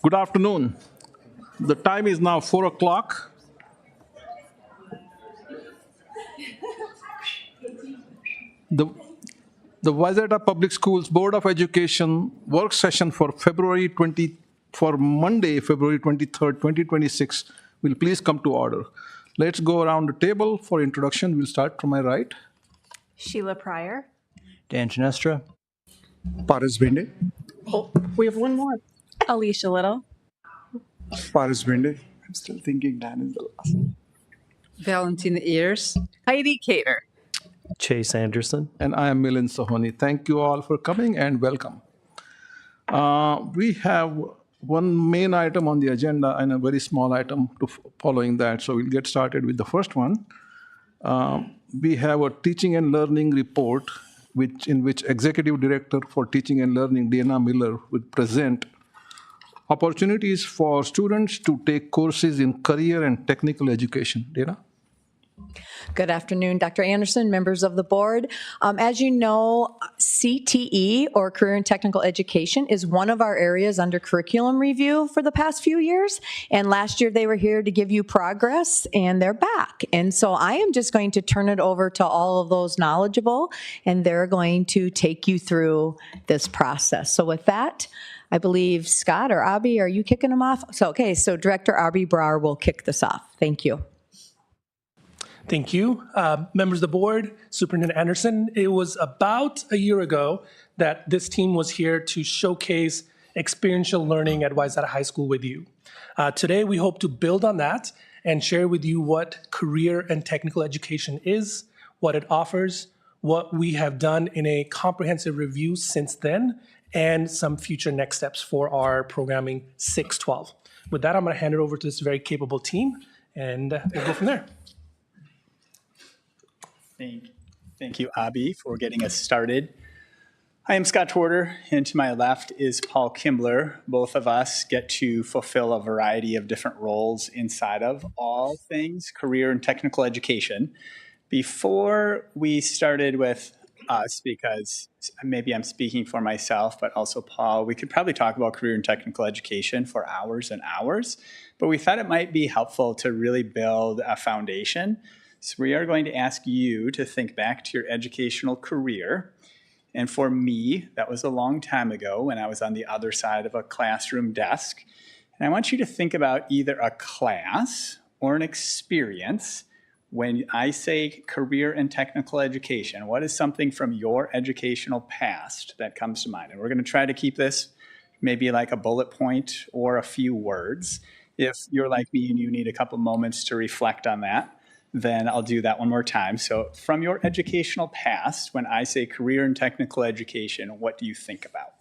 Good afternoon. The time is now 4 o'clock. The, the Wayzata Public Schools Board of Education work session for Monday, February 23rd, 2026 will please come to order. Let's go around the table for introduction. We'll start from my right. Sheila Pryor. Dan Ginestra. Paris Bende. Oh, we have one more. Alicia Little. Paris Bende. I'm still thinking Dan is the last. Valentina Ears. Heidi Cater. Chase Anderson. And I am Milind Sohoni. Thank you all for coming and welcome. We have one main item on the agenda and a very small item following that. So we'll get started with the first one. We have a teaching and learning report in which Executive Director for Teaching and Learning, Dana Miller, will present opportunities for students to take courses in career and technical education. Dana? Good afternoon, Dr. Anderson, members of the board. As you know, CTE, or Career and Technical Education, is one of our areas under curriculum review for the past few years. And last year they were here to give you progress, and they're back. And so I am just going to turn it over to all of those knowledgeable, and they're going to take you through this process. So with that, I believe Scott or Abby, are you kicking them off? So Director Abby Brar will kick this off. Thank you. Thank you. Members of the board, Superintendent Anderson, it was about a year ago that this team was here to showcase experiential learning at Wayzata High School with you. Today, we hope to build on that and share with you what career and technical education is, what it offers, what we have done in a comprehensive review since then, and some future next steps for our programming 612. With that, I'm going to hand it over to this very capable team, and we'll go from there. Thank you, Abby, for getting us started. I am Scott Torter, and to my left is Paul Kimbler. Both of us get to fulfill a variety of different roles inside of all things career and technical education. Before we started with us, because maybe I'm speaking for myself, but also Paul, we could probably talk about career and technical education for hours and hours, but we thought it might be helpful to really build a foundation. So we are going to ask you to think back to your educational career. And for me, that was a long time ago when I was on the other side of a classroom desk. And I want you to think about either a class or an experience. When I say career and technical education, what is something from your educational past that comes to mind? And we're going to try to keep this maybe like a bullet point or a few words. If you're like me and you need a couple moments to reflect on that, then I'll do that one more time. So from your educational past, when I say career and technical education, what do you think about?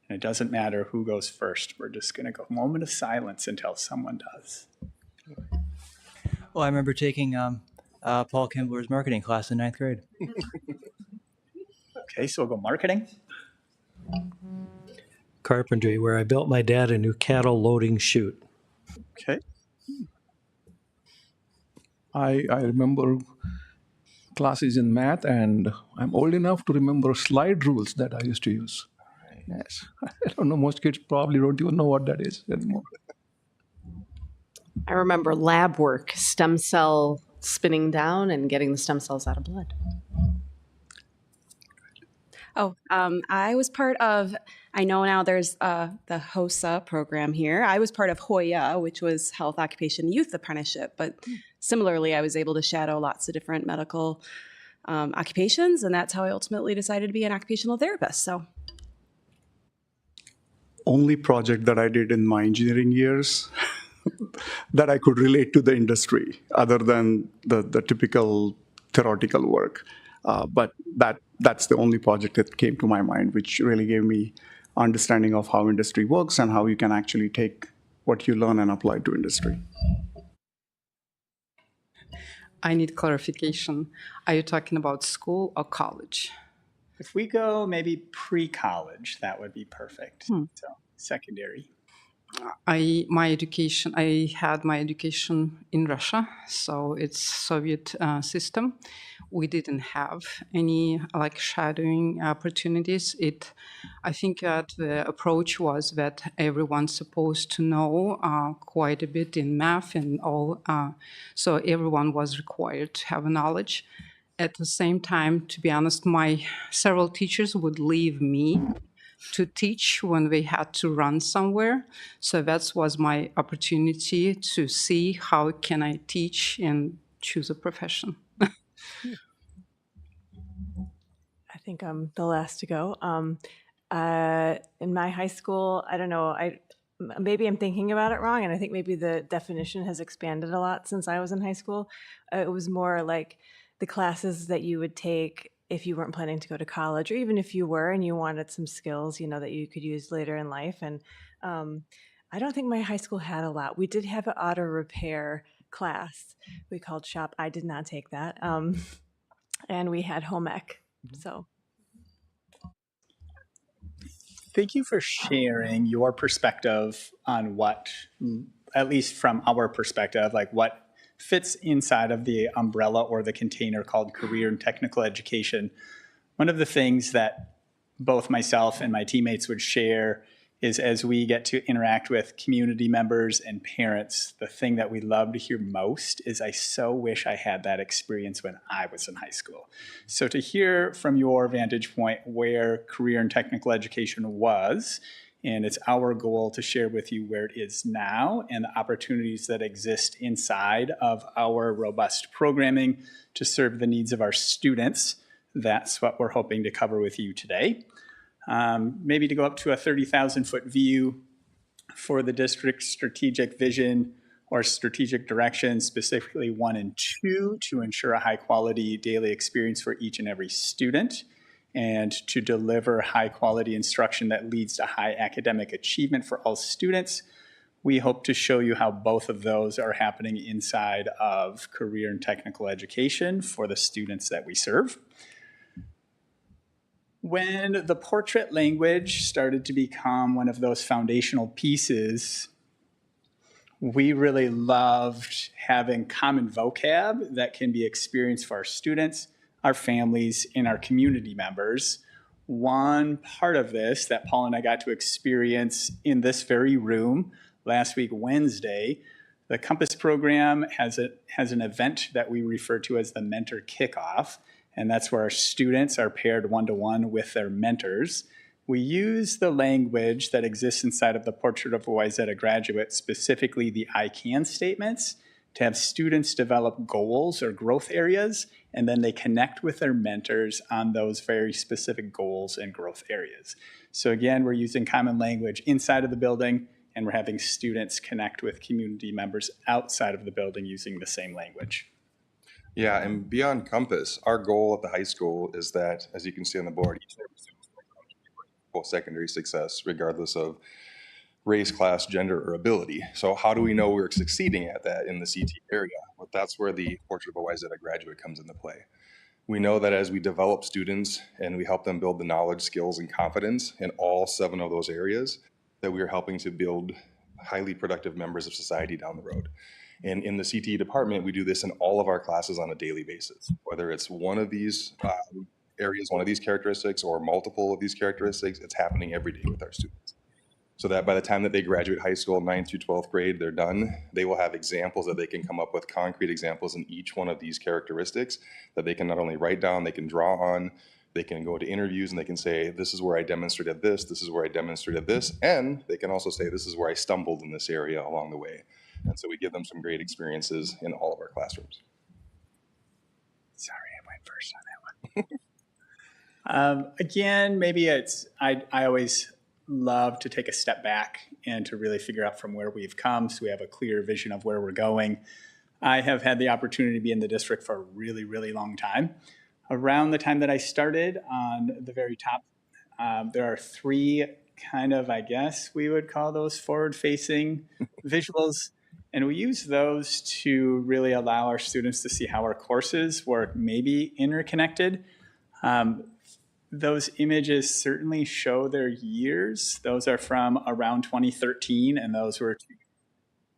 And it doesn't matter who goes first. We're just going to go a moment of silence until someone does. Well, I remember taking Paul Kimbler's marketing class in 9th grade. Okay, so we'll go marketing. Carpentry, where I built my dad a new cattle loading chute. Okay. I remember classes in math, and I'm old enough to remember slide rules that I used to use. Yes. I don't know, most kids probably don't even know what that is anymore. I remember lab work, stem cell spinning down and getting the stem cells out of blood. I was part of, I know now there's the HOSA program here. I was part of HOYA, which was Health Occupation Youth Apprenticeship. But similarly, I was able to shadow lots of different medical occupations. And that's how I ultimately decided to be an occupational therapist. So, Only project that I did in my engineering years that I could relate to the industry other than the typical theoretical work. But that's the only project that came to my mind, which really gave me understanding of how industry works and how you can actually take what you learn and apply to industry. I need clarification. Are you talking about school or college? If we go maybe pre-college, that would be perfect. So secondary. I had my education in Russia, so it's Soviet system. We didn't have any like shadowing opportunities. I think that the approach was that everyone's supposed to know quite a bit in math and all, so everyone was required to have a knowledge. At the same time, to be honest, my several teachers would leave me to teach when they had to run somewhere. So that was my opportunity to see how can I teach and choose a profession. I think I'm the last to go. In my high school, I don't know, maybe I'm thinking about it wrong, and I think maybe the definition has expanded a lot since I was in high school. It was more like the classes that you would take if you weren't planning to go to college, or even if you were and you wanted some skills, that you could use later in life. And I don't think my high school had a lot. We did have an auto repair class we called shop. I did not take that. And we had home ec. So Thank you for sharing your perspective on what, at least from our perspective, like what fits inside of the umbrella or the container called career and technical education. One of the things that both myself and my teammates would share is as we get to interact with community members and parents, the thing that we love to hear most is, I so wish I had that experience when I was in high school. So to hear from your vantage point where career and technical education was, and it's our goal to share with you where it is now and the opportunities that exist inside of our robust programming to serve the needs of our students. That's what we're hoping to cover with you today. Maybe to go up to a 30,000-foot view for the district's strategic vision or strategic direction, specifically 1 and 2, to ensure a high-quality daily experience for each and every student, and to deliver high-quality instruction that leads to high academic achievement for all students. We hope to show you how both of those are happening inside of career and technical education for the students that we serve. When the portrait language started to become one of those foundational pieces, we really loved having common vocab that can be experienced for our students, our families, and our community members. One part of this that Paul and I got to experience in this very room last week, Wednesday, the Compass program has an event that we refer to as the Mentor Kickoff. And that's where our students are paired one-to-one with their mentors. We use the language that exists inside of the Portrait of a Wayzata Graduate, specifically the I Can statements, to have students develop goals or growth areas, and then they connect with their mentors on those very specific goals and growth areas. So again, we're using common language inside of the building, and we're having students connect with community members outside of the building using the same language. Yeah, and beyond Compass, our goal at the high school is that, as you can see on the board, each and every student will contribute to post-secondary success, regardless of race, class, gender, or ability. So how do we know we're succeeding at that in the CT area? Well, that's where the Portrait of a Wayzata Graduate comes into play. We know that as we develop students and we help them build the knowledge, skills, and confidence in all 7 of those areas, that we are helping to build highly productive members of society down the road. And in the CTE department, we do this in all of our classes on a daily basis, whether it's one of these areas, one of these characteristics, or multiple of these characteristics. It's happening every day with our students. So that by the time that they graduate high school, 9th through 12th grade, they're done. They will have examples that they can come up with, concrete examples in each one of these characteristics that they can not only write down, they can draw on, they can go to interviews and they can say, this is where I demonstrated this is where I demonstrated this, and they can also say, this is where I stumbled in this area along the way. And so we give them some great experiences in all of our classrooms. Sorry, I went first on that one. Again, maybe I always love to take a step back and to really figure out from where we've come so we have a clear vision of where we're going. I have had the opportunity to be in the district for a really, really long time. Around the time that I started, on the very top, there are 3 kind of, I guess we would call those forward-facing visuals. And we use those to really allow our students to see how our courses were maybe interconnected. those images certainly show their years. Those are from around 2013, and those were to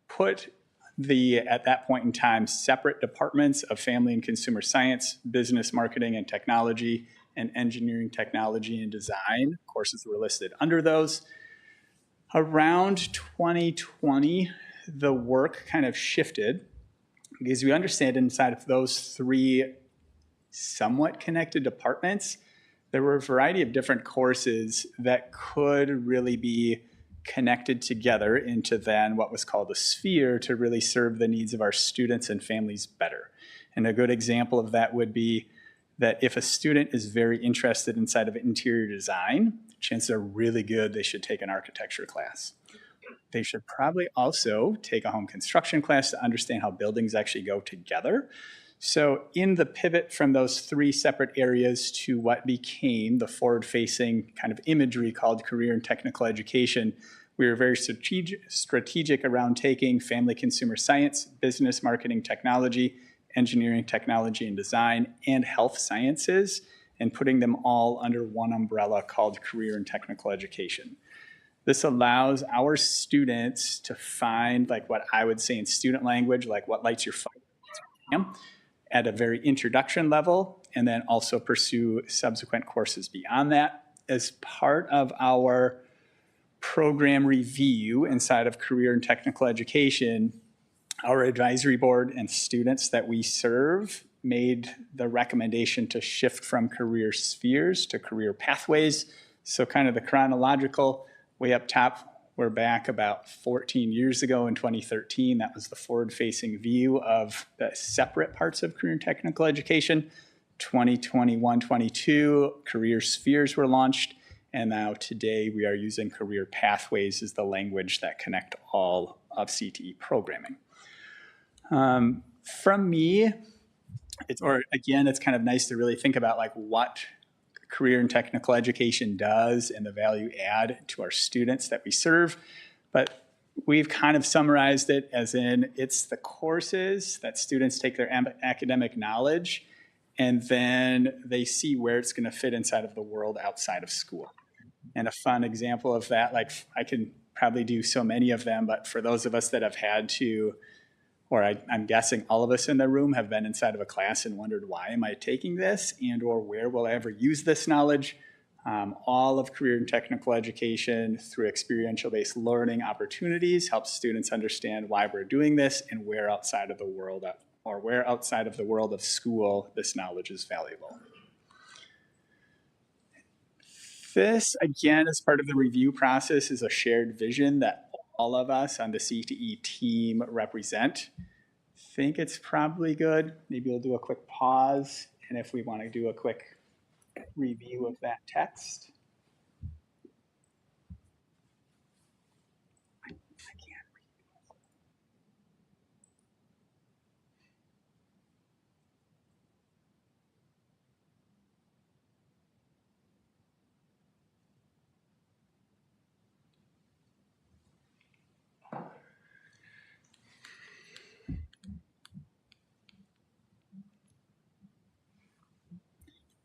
put at that point in time, separate departments of family and consumer science, business, marketing, and technology, and engineering, technology, and design. Courses were listed under those. Around 2020, the work kind of shifted because we understand inside of those three somewhat connected departments, there were a variety of different courses that could really be connected together into then what was called a sphere to really serve the needs of our students and families better. And a good example of that would be that if a student is very interested inside of interior design, chances are really good they should take an architecture class. They should probably also take a home construction class to understand how buildings actually go together. So in the pivot from those three separate areas to what became the forward-facing kind of imagery called career and technical education, we were very strategic around taking family consumer science, business, marketing, technology, engineering, technology, and design, and health sciences, and putting them all under one umbrella called career and technical education. This allows our students to find, like what I would say in student language, like what lights your fire at a very introduction level, and then also pursue subsequent courses beyond that. As part of our program review inside of career and technical education, our advisory board and students that we serve made the recommendation to shift from career spheres to career pathways. So kind of the chronological, way up top, we're back about 14 years ago in 2013. That was the forward-facing view of the separate parts of career and technical education. 2021-22, career spheres were launched. And now today we are using career pathways as the language that connect all of CTE programming. From me, it's kind of nice to really think about like what career and technical education does and the value add to our students that we serve. But we've kind of summarized it as in it's the courses that students take their academic knowledge and then they see where it's going to fit inside of the world outside of school. And a fun example of that, like I can probably do so many of them, but for those of us that have had to, or I'm guessing all of us in the room have been inside of a class and wondered, why am I taking this and or where will I ever use this knowledge? All of career and technical education through experiential-based learning opportunities helps students understand why we're doing this and where outside of the world of school this knowledge is valuable. This, again, as part of the review process, is a shared vision that all of us on the CTE team represent. Think it's probably good. Maybe we'll do a quick pause, and if we want to do a quick review of that text.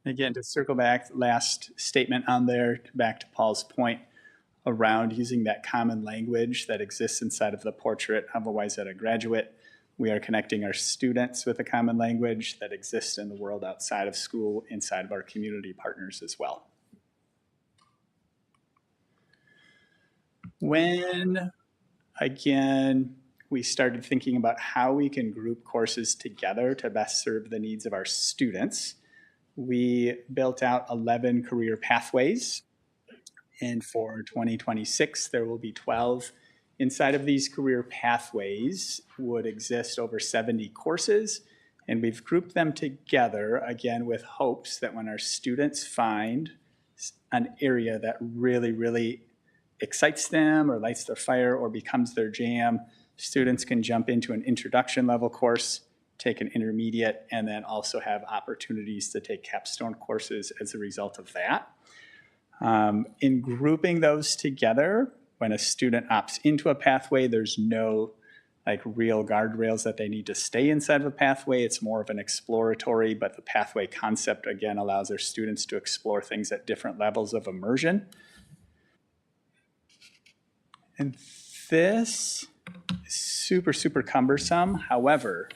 Again, to circle back, last statement on there, back to Paul's point around using that common language that exists inside of the portrait of a Wayzata graduate. We are connecting our students with a common language that exists in the world outside of school, inside of our community partners as well. When, again, we started thinking about how we can group courses together to best serve the needs of our students, we built out 11 career pathways, and for 2026, there will be 12. Inside of these career pathways would exist over 70 courses, and we've grouped them together, again, with hopes that when our students find an area that really, really excites them or lights their fire or becomes their jam, students can jump into an introduction level course, take an intermediate, and then also have opportunities to take capstone courses as a result of that. In grouping those together, when a student opts into a pathway, there's no like real guardrails that they need to stay inside of a pathway. It's more of an exploratory, but the pathway concept, again, allows their students to explore things at different levels of immersion. And this is super, super cumbersome. However,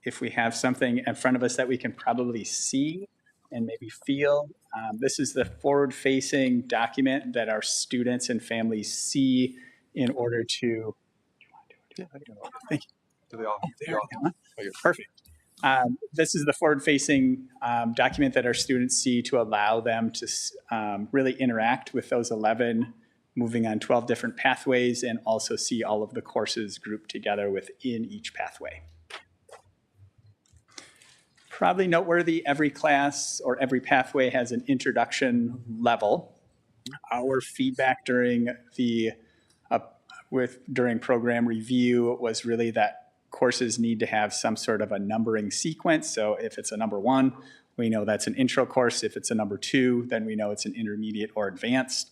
if we have something in front of us that we can probably see and maybe feel, this is the forward-facing document that our students and families see in order to, thank you. Do they all? Perfect. This is the forward-facing document that our students see to allow them to really interact with those 11, moving on 12 different pathways, and also see all of the courses grouped together within each pathway. Probably noteworthy, every class or every pathway has an introduction level. Our feedback during the during program review was really that courses need to have some sort of a numbering sequence. So if it's a number 1, we know that's an intro course. If it's a number 2, then we know it's an intermediate or advanced.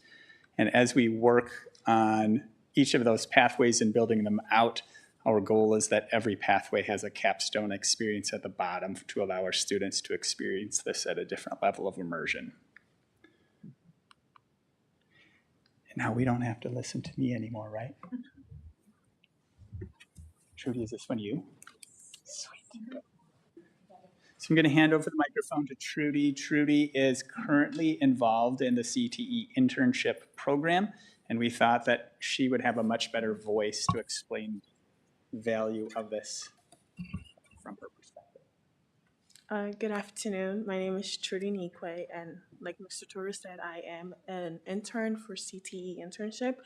And as we work on each of those pathways and building them out, our goal is that every pathway has a capstone experience at the bottom to allow our students to experience this at a different level of immersion. And now we don't have to listen to me anymore, right? Trudy, is this one you? Sweet. So I'm going to hand over the microphone to Trudy. Trudy is currently involved in the CTE internship program, and we thought that she would have a much better voice to explain the value of this from her perspective. Good afternoon. My name is Trudy Nikwe, and like Mr. Torres said, I am an intern for CTE internship.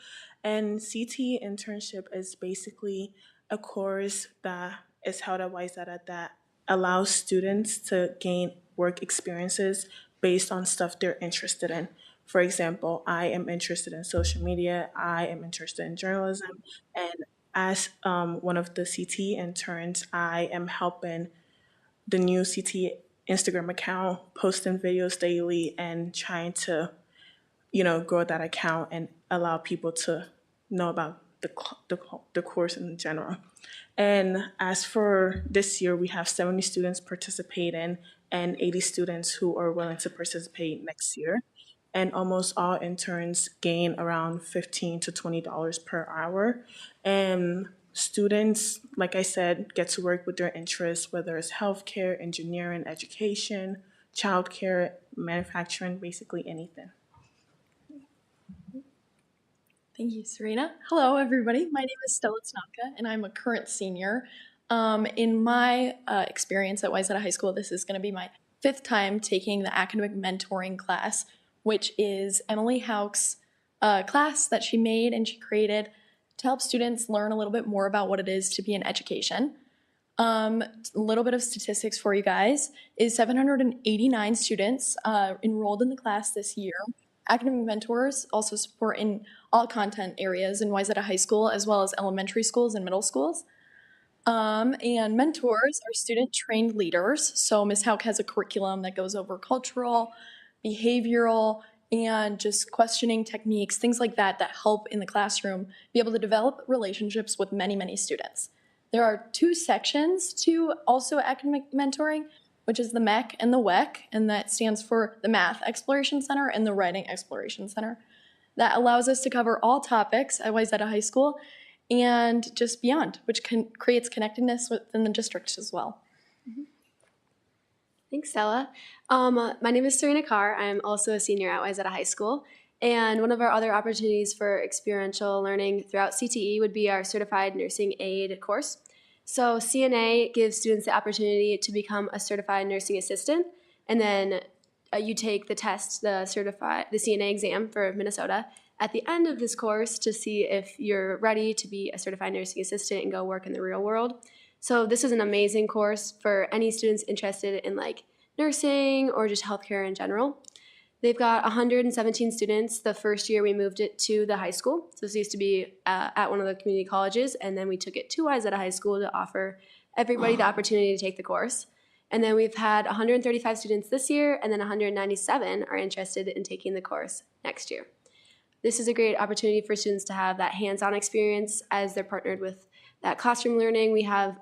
And CTE internship is basically a course that is held at Wayzata that allows students to gain work experiences based on stuff they're interested in. For example, I am interested in social media, I am interested in journalism, and as one of the CTE interns, I am helping the new CTE Instagram account, posting videos daily and trying to, grow that account and allow people to know about the course in general. And as for this year, we have 70 students participating and 80 students who are willing to participate next year. And almost all interns gain around $15 to $20 per hour. And students, like I said, get to work with their interests, whether it's healthcare, engineering, education, childcare, manufacturing, basically anything. Thank you, Serena. Hello, everybody. My name is Stella Tanaka, and I'm a current senior. In my experience at Wayzata High School, this is going to be my 5th time taking the academic mentoring class, which is Emily Houck's class that she made and she created to help students learn a little bit more about what it is to be in education. A little bit of statistics for you guys is 789 students enrolled in the class this year. Academic mentors also support in all content areas in Wayzata High School, as well as elementary schools and middle schools. And mentors are student-trained leaders. So Ms. Houck has a curriculum that goes over cultural, behavioral, and just questioning techniques, things like that, that help in the classroom be able to develop relationships with many, many students. There are 2 sections to also academic mentoring, which is the MEC and the WEC, and that stands for the Math Exploration Center and the Writing Exploration Center. That allows us to cover all topics at Wayzata High School and just beyond, which creates connectedness within the district as well. Mm-hmm. Thanks, Stella. My name is Serena Carr. I'm also a senior at Wayzata High School. And one of our other opportunities for experiential learning throughout CTE would be our Certified Nursing Aid course. So CNA gives students the opportunity to become a certified nursing assistant, and then you take the test, the CNA exam for Minnesota at the end of this course to see if you're ready to be a certified nursing assistant and go work in the real world. So this is an amazing course for any students interested in like nursing or just healthcare in general. They've got 117 students. The first year we moved it to the high school. So this used to be at one of the community colleges, and then we took it to Wayzata High School to offer everybody the opportunity to take the course. And then we've had 135 students this year, and then 197 are interested in taking the course next year. This is a great opportunity for students to have that hands-on experience as they're partnered with that classroom learning, we have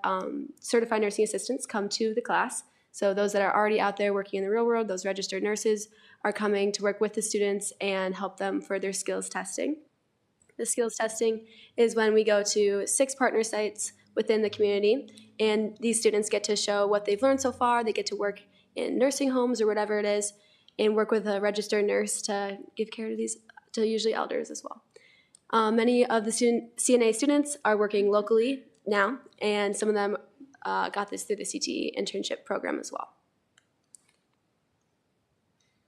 certified nursing assistants come to the class. So those that are already out there working in the real world, those registered nurses, are coming to work with the students and help them further skills testing. The skills testing is when we go to 6 partner sites within the community, and these students get to show what they've learned so far. They get to work in nursing homes or whatever it is, and work with a registered nurse to give care to usually elders as well. Many of the CNA students are working locally now, and some of them got this through the CTE internship program as well.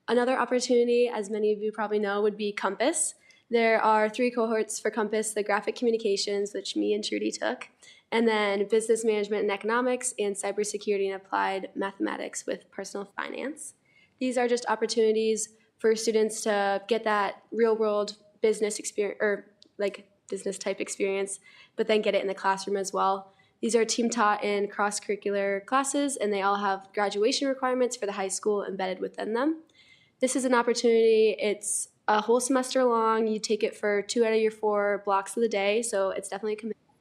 Another opportunity, as many of you probably know, would be Compass. There are 3 cohorts for Compass: the graphic communications, which me and Trudy took, and then business management and economics, and cybersecurity and applied mathematics with personal finance. These are just opportunities for students to get that real world business experience, or like business type experience, but then get it in the classroom as well. These are team taught and cross-curricular classes, and they all have graduation requirements for the high school embedded within them. This is an opportunity. It's a whole semester long. You take it for 2 out of your 4 blocks of the day, so it's definitely a commitment.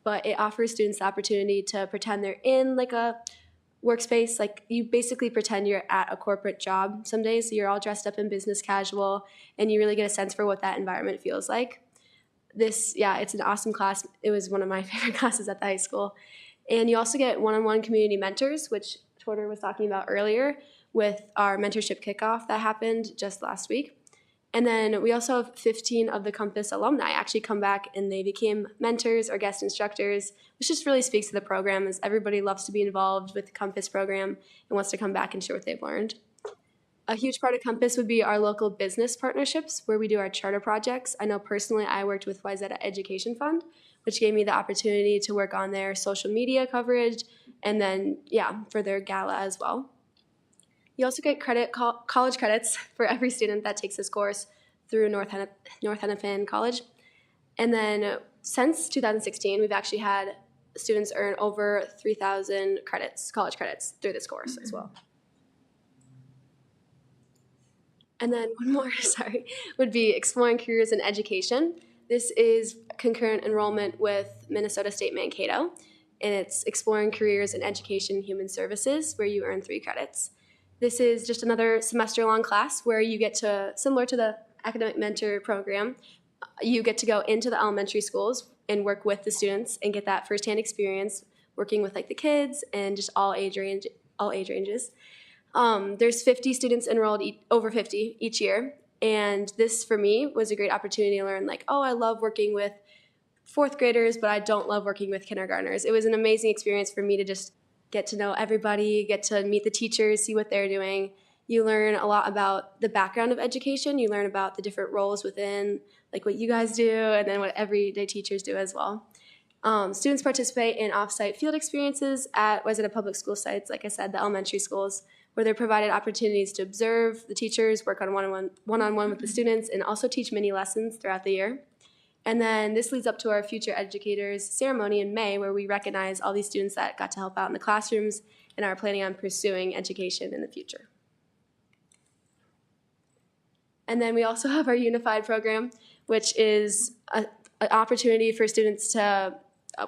But it offers students the opportunity to pretend they're in like a workspace. Like, you basically pretend you're at a corporate job some days. So you're all dressed up in business casual, and you really get a sense for what that environment feels like. It's an awesome class. It was one of my favorite classes at the high school. And you also get one-on-one community mentors, which Torter was talking about earlier, with our mentorship kickoff that happened just last week. And then we also have 15 of the Compass alumni actually come back, and they became mentors or guest instructors, which just really speaks to the program, as everybody loves to be involved with the Compass program and wants to come back and share what they've learned. A huge part of Compass would be our local business partnerships, where we do our charter projects. I know personally I worked with Wayzata Education Fund, which gave me the opportunity to work on their social media coverage, and then, for their gala as well. You also get college credits for every student that takes this course through North Hennepin College. And then since 2016, we've actually had students earn over 3,000 credits, college credits, through this course as well. And then one more, would be Exploring Careers in Education. This is concurrent enrollment with Minnesota State Mankato, and it's Exploring Careers in Education and Human Services, where you earn 3 credits. This is just another semester-long class where you get to, similar to the academic mentor program, you get to go into the elementary schools and work with the students and get that firsthand experience working with like the kids and just all age ranges. There's 50 students enrolled, over 50 each year, and this for me was a great opportunity to learn I love working with 4th graders, but I don't love working with kindergartners. It was an amazing experience for me to just get to know everybody, get to meet the teachers, see what they're doing. You learn a lot about the background of education. You learn about the different roles within, like what you guys do, and then what everyday teachers do as well. Students participate in off-site field experiences at Wayzata Public School sites, like I said, the elementary schools, where they're provided opportunities to observe the teachers, work on one-on-one with the students, and also teach mini lessons throughout the year. And then this leads up to our Future Educators ceremony in May, where we recognize all these students that got to help out in the classrooms and are planning on pursuing education in the future. And then we also have our Unified program, which is an opportunity for students to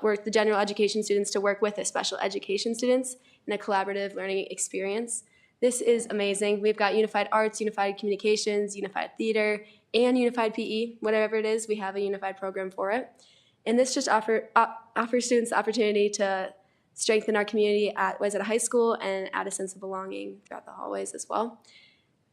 the general education students to work with the special education students in a collaborative learning experience. This is amazing. We've got Unified Arts, Unified Communications, Unified Theater, and Unified PE. Whatever it is, we have a unified program for it. And this just offers students the opportunity to strengthen our community at Wayzata High School and add a sense of belonging throughout the hallways as well.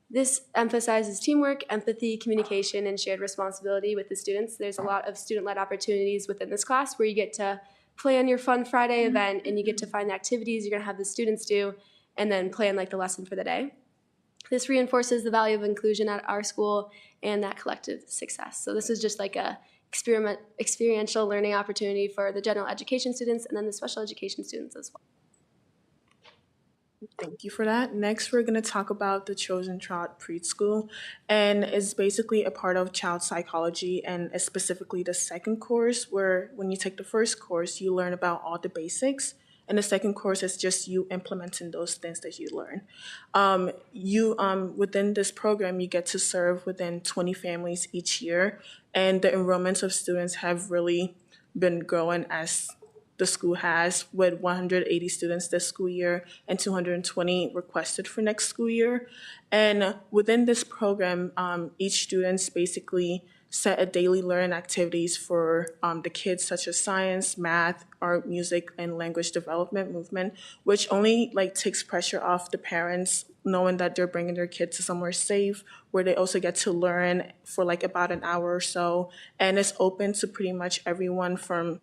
This emphasizes teamwork, empathy, communication, and shared responsibility with the students. There's a lot of student-led opportunities within this class where you get to plan your fun Friday event, and you get to find activities you're going to have the students do, and then plan the lesson for the day. This reinforces the value of inclusion at our school and that collective success. So this is just a experiential learning opportunity for the general education students and then the special education students as well. Thank you for that. Next, we're going to talk about the Chosen Child Preschool, and it's basically a part of child psychology, and it's specifically the second course, where when you take the first course, you learn about all the basics, and the second course is just you implementing those things that you learn. Within this program, you get to serve within 20 families each year, and the enrollments of students have really been growing as the school has, with 180 students this school year and 220 requested for next school year. And within this program, each student's basically set a daily learning activities for the kids, such as science, math, art, music, and language development movement, which only like takes pressure off the parents, knowing that they're bringing their kids to somewhere safe, where they also get to learn for like about an hour or so. And it's open to pretty much everyone from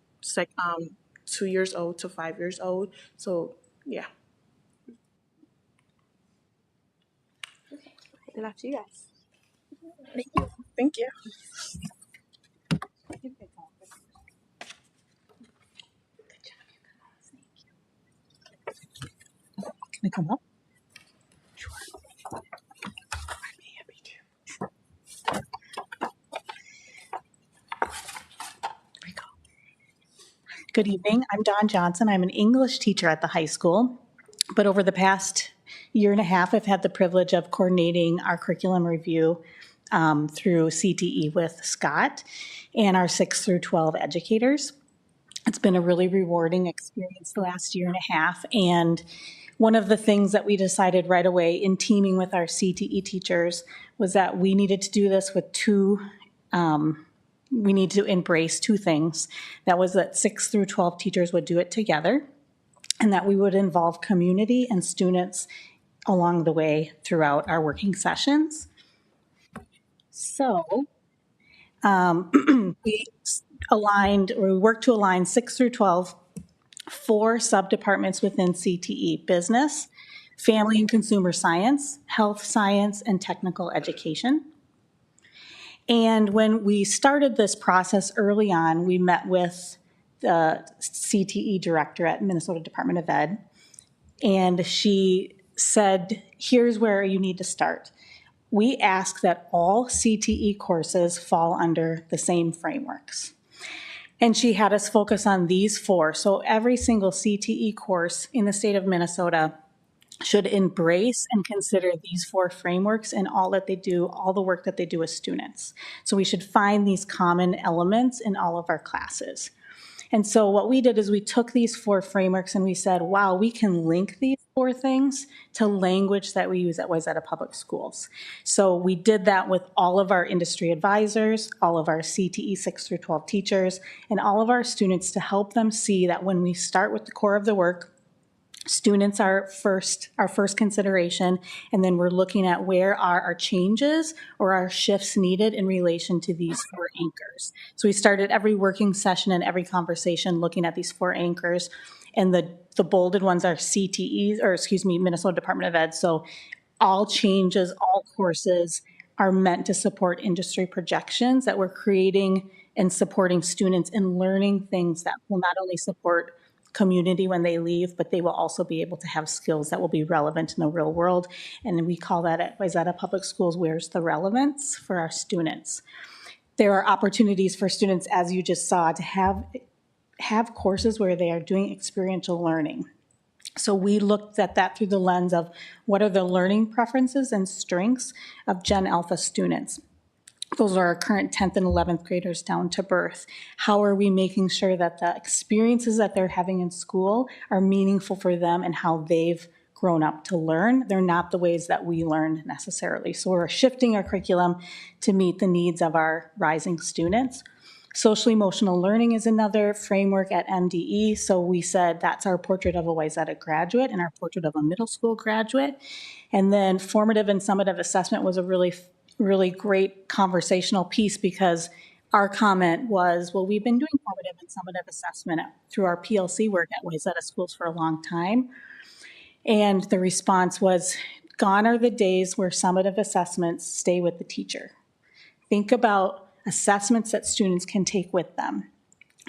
2 years old to 5 years old. So yeah. Okay, then after you guys. Thank you. Can I come up? Good evening. I'm Dawn Johnson. I'm an English teacher at the high school. But over the past year and a half, I've had the privilege of coordinating our curriculum review through CTE with Scott and our 6 through 12 educators. It's been a really rewarding experience the last year and a half. And one of the things that we decided right away in teaming with our CTE teachers was that we needed to do this with we need to embrace two things. That was that 6 through 12 teachers would do it together, and that we would involve community and students along the way throughout our working sessions. So we worked to align 6 through 12, 4 sub-departments within CTE: business, family and consumer science, health science, and technical education. And when we started this process early on, we met with the CTE director at Minnesota Department of Ed, and she said, here's where you need to start. We ask that all CTE courses fall under the same frameworks. And she had us focus on these 4. So every single CTE course in the state of Minnesota should embrace and consider these 4 frameworks in all that they do, all the work that they do with students. So we should find these common elements in all of our classes. And so what we did is we took these 4 frameworks and we said, wow, we can link these 4 things to language that we use at Wayzata Public Schools. So we did that with all of our industry advisors, all of our CTE 6 through 12 teachers, and all of our students to help them see that when we start with the core of the work, students are our first consideration, and then we're looking at where are our changes or our shifts needed in relation to these 4 anchors. So we started every working session and every conversation looking at these 4 anchors, and the bolded ones are Minnesota Department of Ed. So all changes, all courses are meant to support industry projections, that we're creating and supporting students in learning things that will not only support community when they leave, but they will also be able to have skills that will be relevant in the real world. And we call that at Wayzata Public Schools, where's the relevance for our students. There are opportunities for students, as you just saw, to have courses where they are doing experiential learning. So we looked at that through the lens of what are the learning preferences and strengths of Gen Alpha students. Those are our current 10th and 11th graders down to birth. How are we making sure that the experiences that they're having in school are meaningful for them and how they've grown up to learn? They're not the ways that we learn necessarily. So we're shifting our curriculum to meet the needs of our rising students. Social emotional learning is another framework at MDE. So we said that's our portrait of a Wayzata graduate and our portrait of a middle school graduate. And then formative and summative assessment was a really great conversational piece, because our comment was, well, we've been doing formative and summative assessment through our PLC work at Wayzata Schools for a long time. And the response was, gone are the days where summative assessments stay with the teacher. Think about assessments that students can take with them.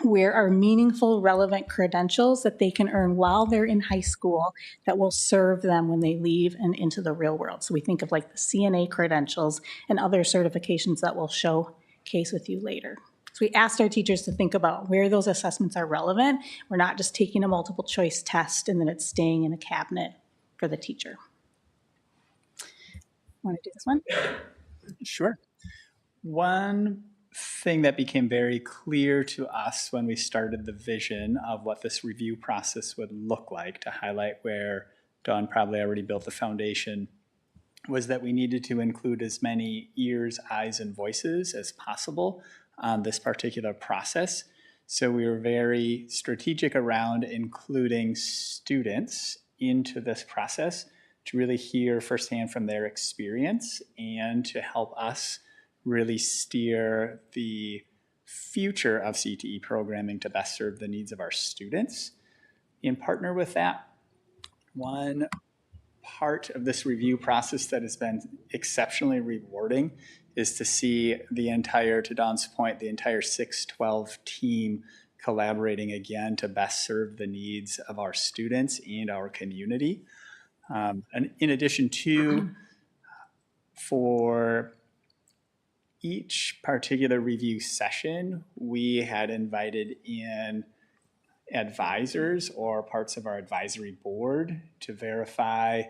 Where are meaningful, relevant credentials that they can earn while they're in high school that will serve them when they leave and into the real world? So we think of like the CNA credentials and other certifications that we'll showcase with you later. So we asked our teachers to think about where those assessments are relevant. We're not just taking a multiple choice test and then it's staying in a cabinet for the teacher. Want to do this one? Sure. One thing that became very clear to us when we started the vision of what this review process would look like, to highlight where Dawn probably already built the foundation, was that we needed to include as many ears, eyes, and voices as possible on this particular process. So we were very strategic around including students into this process to really hear firsthand from their experience and to help us really steer the future of CTE programming to best serve the needs of our students. In partner with that, one part of this review process that has been exceptionally rewarding is to see the entire, to Dawn's point, the entire 612 team collaborating again to best serve the needs of our students and our community. And in addition to, for each particular review session, we had invited in advisors or parts of our advisory board to verify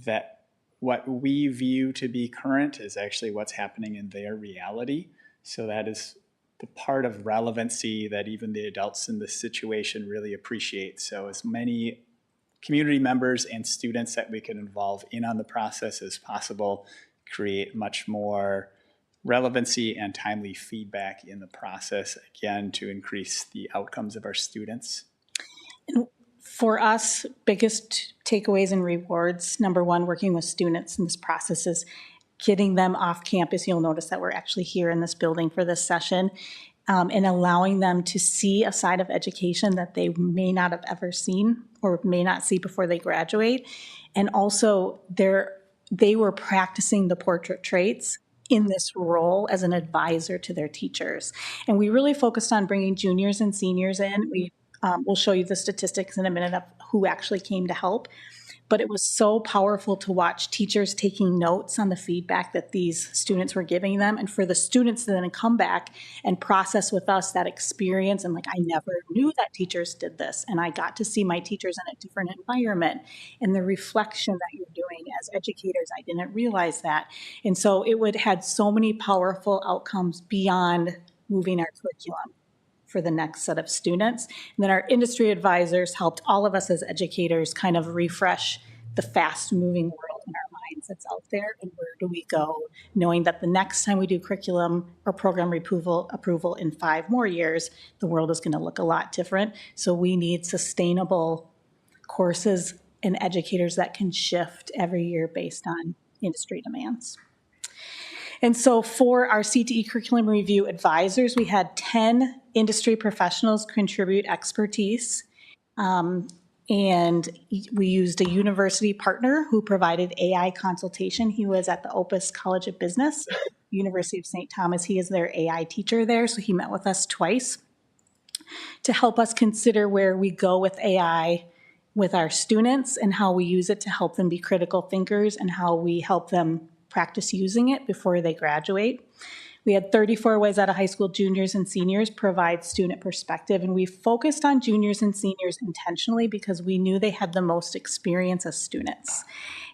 that what we view to be current is actually what's happening in their reality. So that is the part of relevancy that even the adults in this situation really appreciate. So as many community members and students that we can involve in on the process as possible, create much more relevancy and timely feedback in the process, again, to increase the outcomes of our students. For us, biggest takeaways and rewards, number one, working with students in this process is getting them off campus. You'll notice that we're actually here in this building for this session, and allowing them to see a side of education that they may not have ever seen or may not see before they graduate. And also, they were practicing the portrait traits in this role as an advisor to their teachers. And we really focused on bringing juniors and seniors in. We'll show you the statistics in a minute of who actually came to help. But it was so powerful to watch teachers taking notes on the feedback that these students were giving them, and for the students to then come back and process with us that experience. And like, I never knew that teachers did this, and I got to see my teachers in a different environment, and the reflection that you're doing as educators, I didn't realize that. And so it had so many powerful outcomes beyond moving our curriculum for the next set of students. And then our industry advisors helped all of us as educators kind of refresh the fast-moving world in our minds that's out there, and where do we go, knowing that the next time we do curriculum or program approval in 5 more years, the world is going to look a lot different. So we need sustainable courses and educators that can shift every year based on industry demands. And so for our CTE curriculum review advisors, we had 10 industry professionals contribute expertise. And we used a university partner who provided AI consultation. He was at the Opus College of Business, University of St. Thomas. He is their AI teacher there, so he met with us twice to help us consider where we go with AI with our students and how we use it to help them be critical thinkers and how we help them practice using it before they graduate. We had 34 Wayzata High School juniors and seniors provide student perspective, and we focused on juniors and seniors intentionally because we knew they had the most experience as students,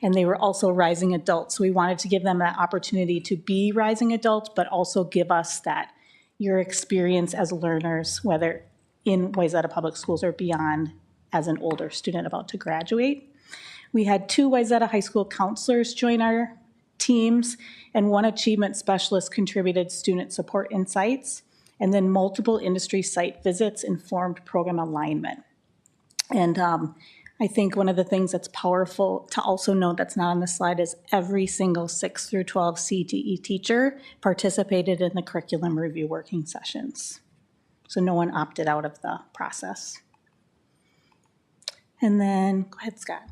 and they were also rising adults. So we wanted to give them that opportunity to be rising adults, but also give us that your experience as learners, whether in Wayzata Public Schools or beyond, as an older student about to graduate. We had 2 Wayzata High School counselors join our teams, and 1 achievement specialist contributed student support insights, and then multiple industry site visits informed program alignment. And I think one of the things that's powerful to also note that's not on the slide is every single 6 through 12 CTE teacher participated in the curriculum review working sessions. So no one opted out of the process. And then, go ahead, Scott.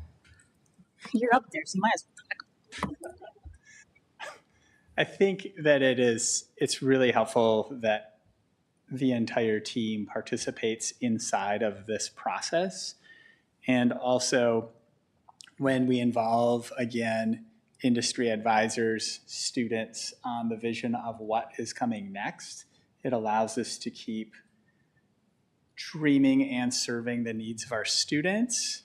You're up there, so you might as well talk. I think that it's really helpful that the entire team participates inside of this process. And also when we involve, again, industry advisors, students on the vision of what is coming next, it allows us to keep dreaming and serving the needs of our students,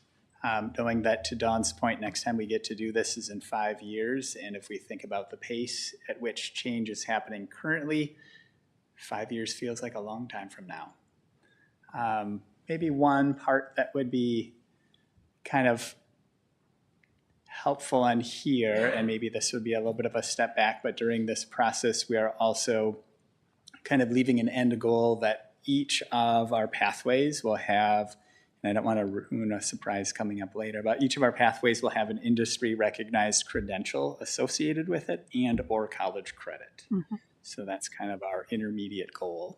knowing that, to Dawn's point, next time we get to do this is in 5 years. And if we think about the pace at which change is happening currently, 5 years feels like a long time from now. Maybe one part that would be kind of helpful on here, and maybe this would be a little bit of a step back, but during this process, we are also kind of leaving an end goal that each of our pathways will have, and I don't want to ruin a surprise coming up later, but each of our pathways will have an industry recognized credential associated with it and or college credit. Mm-hmm. So that's kind of our intermediate goal.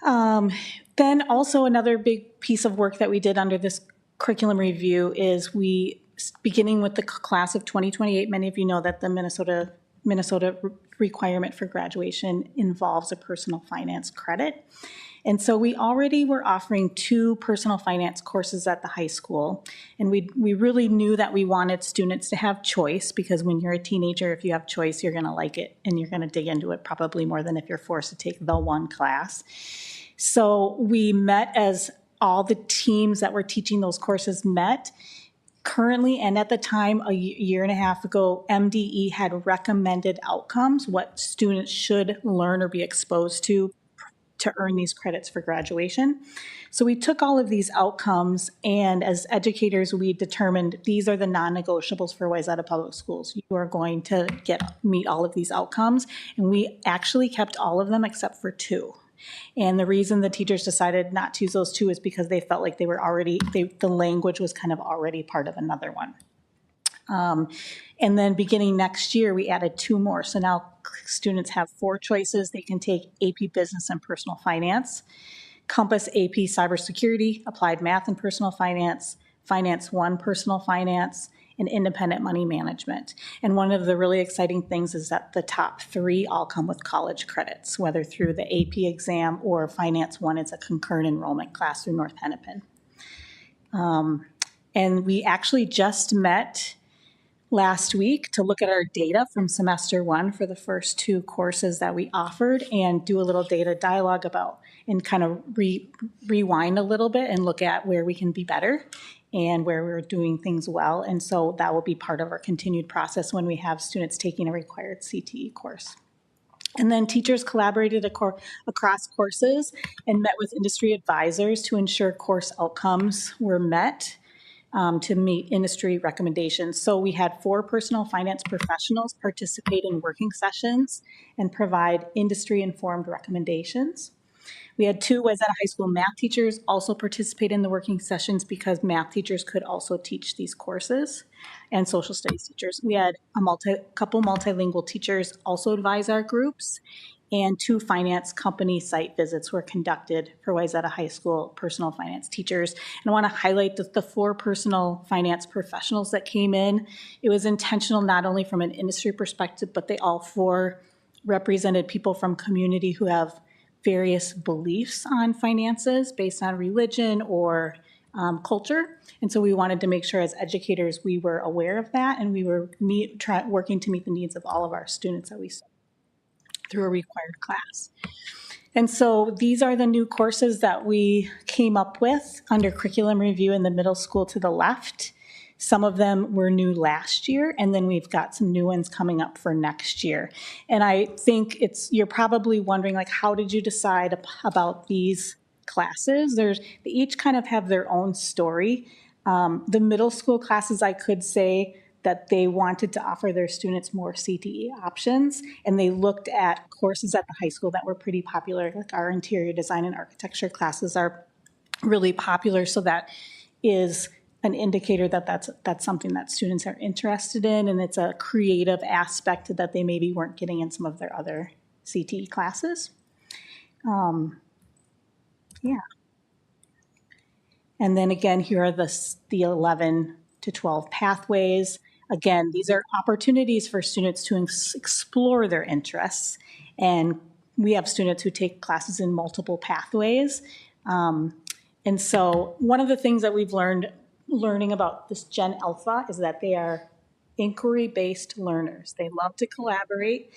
Then also another big piece of work that we did under this curriculum review is beginning with the class of 2028, many of you know that the Minnesota requirement for graduation involves a personal finance credit. And so we already were offering 2 personal finance courses at the high school. And we really knew that we wanted students to have choice, because when you're a teenager, if you have choice, you're going to like it and you're going to dig into it probably more than if you're forced to take the one class. So we met as all the teams that were teaching those courses met. Currently, and at the time, a year and a half ago, MDE had recommended outcomes, what students should learn or be exposed to earn these credits for graduation. So we took all of these outcomes, and as educators, we determined these are the non-negotiables for Wayzata Public Schools. You are going to meet all of these outcomes, and we actually kept all of them except for 2. And the reason the teachers decided not to use those 2 is because they felt like they were already, the language was kind of already part of another one. And then beginning next year, we added 2 more. So now students have 4 choices. They can take AP Business and Personal Finance, Compass AP Cybersecurity, Applied Math and Personal Finance, Finance 1 Personal Finance, and Independent Money Management. And one of the really exciting things is that the top 3 all come with college credits, whether through the AP exam or Finance 1 is a concurrent enrollment class through North Hennepin. And we actually just met last week to look at our data from semester 1 for the first 2 courses that we offered and do a little data dialogue about and kind of rewind a little bit and look at where we can be better and where we're doing things well. And so that will be part of our continued process when we have students taking a required CTE course. And then teachers collaborated across courses and met with industry advisors to ensure course outcomes were met to meet industry recommendations. So we had 4 personal finance professionals participate in working sessions and provide industry-informed recommendations. We had 2 Wayzata High School math teachers also participate in the working sessions because math teachers could also teach these courses, and social studies teachers. We had a couple multilingual teachers also advise our groups, and 2 finance company site visits were conducted for Wayzata High School personal finance teachers. And I want to highlight the 4 personal finance professionals that came in. It was intentional not only from an industry perspective, but they all 4 represented people from community who have various beliefs on finances based on religion or culture. And so we wanted to make sure as educators we were aware of that, and we were working to meet the needs of all of our students that we saw through a required class. And so these are the new courses that we came up with under curriculum review in the middle school to the left. Some of them were new last year, and then we've got some new ones coming up for next year. And I think you're probably wondering, like, how did you decide about these classes? They each kind of have their own story. The middle school classes, I could say that they wanted to offer their students more CTE options, and they looked at courses at the high school that were pretty popular, like our interior design and architecture classes are really popular, so that is an indicator that that's something that students are interested in, and it's a creative aspect that they maybe weren't getting in some of their other CTE classes. Yeah. And then again, here are the 11 to 12 pathways. Again, these are opportunities for students to explore their interests, and we have students who take classes in multiple pathways. And so one of the things that we've learning about this Gen Alpha is that they are inquiry-based learners. They love to collaborate.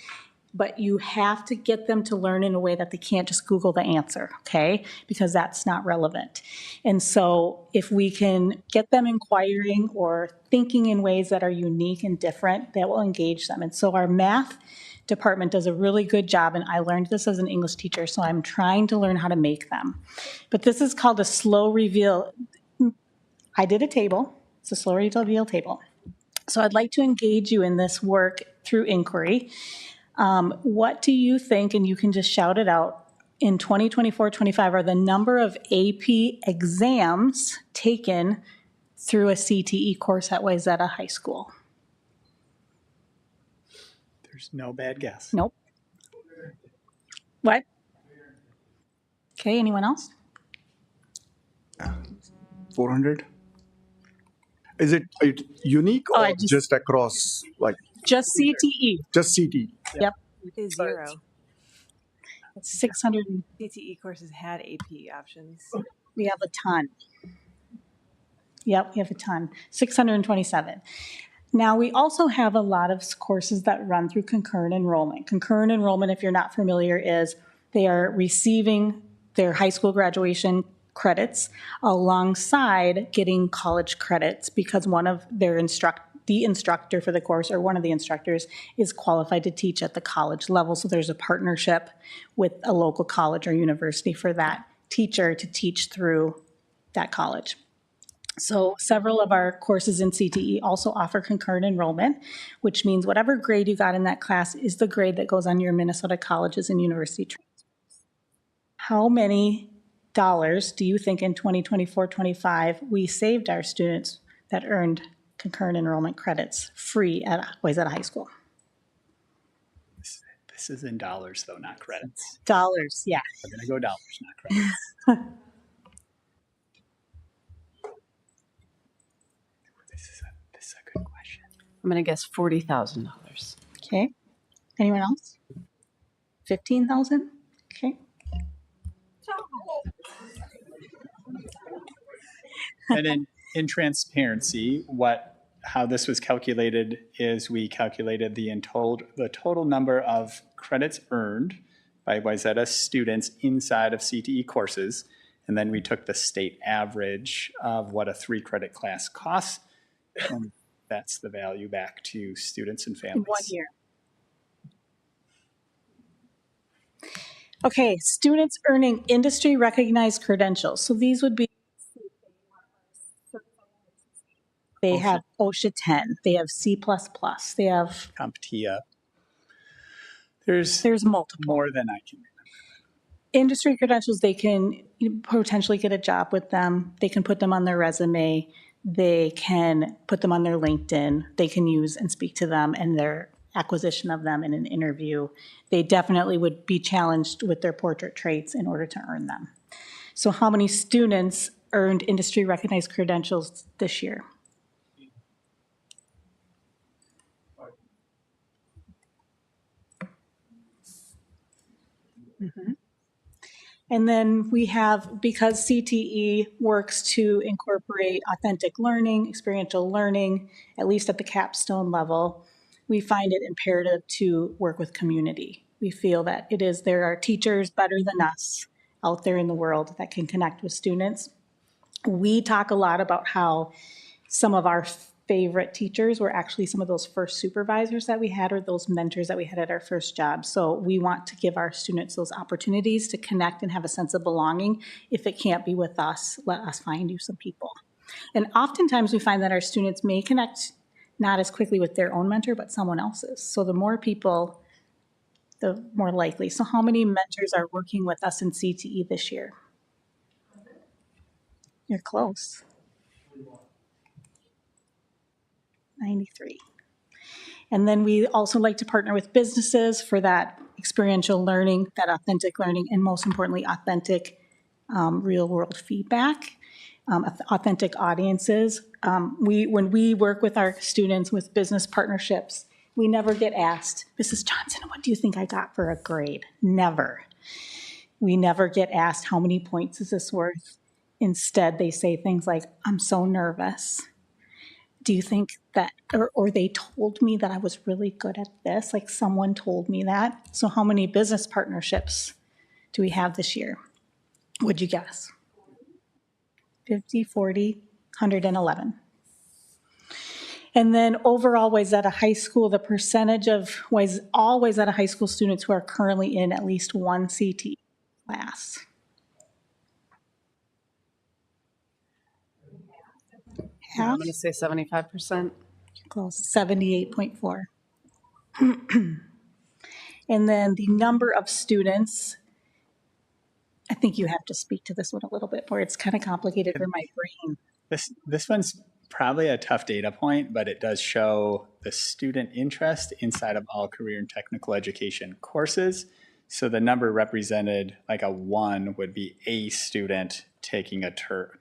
but you have to get them to learn in a way that they can't just Google the answer, okay? Because that's not relevant. And so if we can get them inquiring or thinking in ways that are unique and different, that will engage them. And so our math department does a really good job, and I learned this as an English teacher, so I'm trying to learn how to make them. But this is called a slow reveal. I did a table. It's a slow reveal table. So I'd like to engage you in this work through inquiry. What do you think, and you can just shout it out, in 2024-25 are the number of AP exams taken through a CTE course at Wayzata High School? There's no bad guess. Nope. What? Okay, anyone else? 400? Is it unique Oh, or I just across, like, Just CTE. just CT? Yep. It's zero. 600. CTE courses had AP options. We have a ton. Yep, we have a ton. 627. Now, we also have a lot of courses that run through concurrent enrollment. Concurrent enrollment, if you're not familiar, is they are receiving their high school graduation credits alongside getting college credits because one of their the instructor for the course, or one of the instructors, is qualified to teach at the college level. So there's a partnership with a local college or university for that teacher to teach through that college. So several of our courses in CTE also offer concurrent enrollment, which means whatever grade you got in that class is the grade that goes on your Minnesota colleges and university transcripts. How many dollars do you think in 2024-25 we saved our students that earned concurrent enrollment credits free at Wayzata High School? This is in dollars, though, not credits. Dollars, yeah. We're going to go dollars, not credits. This is a good question. I'm going to guess $40,000. Okay. Anyone else? 15,000? Okay. And in transparency, how this was calculated is we calculated the total number of credits earned by Wayzata students inside of CTE courses, and then we took the state average of what a 3-credit class costs, and that's the value back to students and families. In 1 year. Okay, students earning industry recognized credentials. So these would be, they have OSHA 10, they have C++, they have CompTIA. There's multiple. More than I can remember. Industry credentials, they can potentially get a job with them. They can put them on their resume. They can put them on their LinkedIn. They can use and speak to them and their acquisition of them in an interview. They definitely would be challenged with their portrait traits in order to earn them. So how many students earned industry recognized credentials this year? Mm-hmm. And then we have, because CTE works to incorporate authentic learning, experiential learning, at least at the capstone level, we find it imperative to work with community. We feel that there are teachers better than us out there in the world that can connect with students. We talk a lot about how some of our favorite teachers were actually some of those first supervisors that we had or those mentors that we had at our first job. So we want to give our students those opportunities to connect and have a sense of belonging. If it can't be with us, let us find you some people. And oftentimes we find that our students may connect not as quickly with their own mentor, but someone else's. So the more people, the more likely. So how many mentors are working with us in CTE this year? You're close. 93. And then we also like to partner with businesses for that experiential learning, that authentic learning, and most importantly, authentic real world feedback, authentic audiences. When we work with our students with business partnerships, we never get asked, Mrs. Johnson, what do you think I got for a grade? Never. We never get asked, how many points is this worth? Instead, they say things like, I'm so nervous. Do you think that, or they told me that I was really good at this, like someone told me that. So how many business partnerships do we have this year? Would you guess? 50, 40, 111. And then overall, Wayzata High School, the percentage of all Wayzata High School students who are currently in at least one CTE class. I'm going to say 75%. Close, 78.4. And then the number of students, I think you have to speak to this one a little bit more. It's kind of complicated for my brain. This one's probably a tough data point, but it does show the student interest inside of all career and technical education courses. So the number represented, like a 1, would be a student taking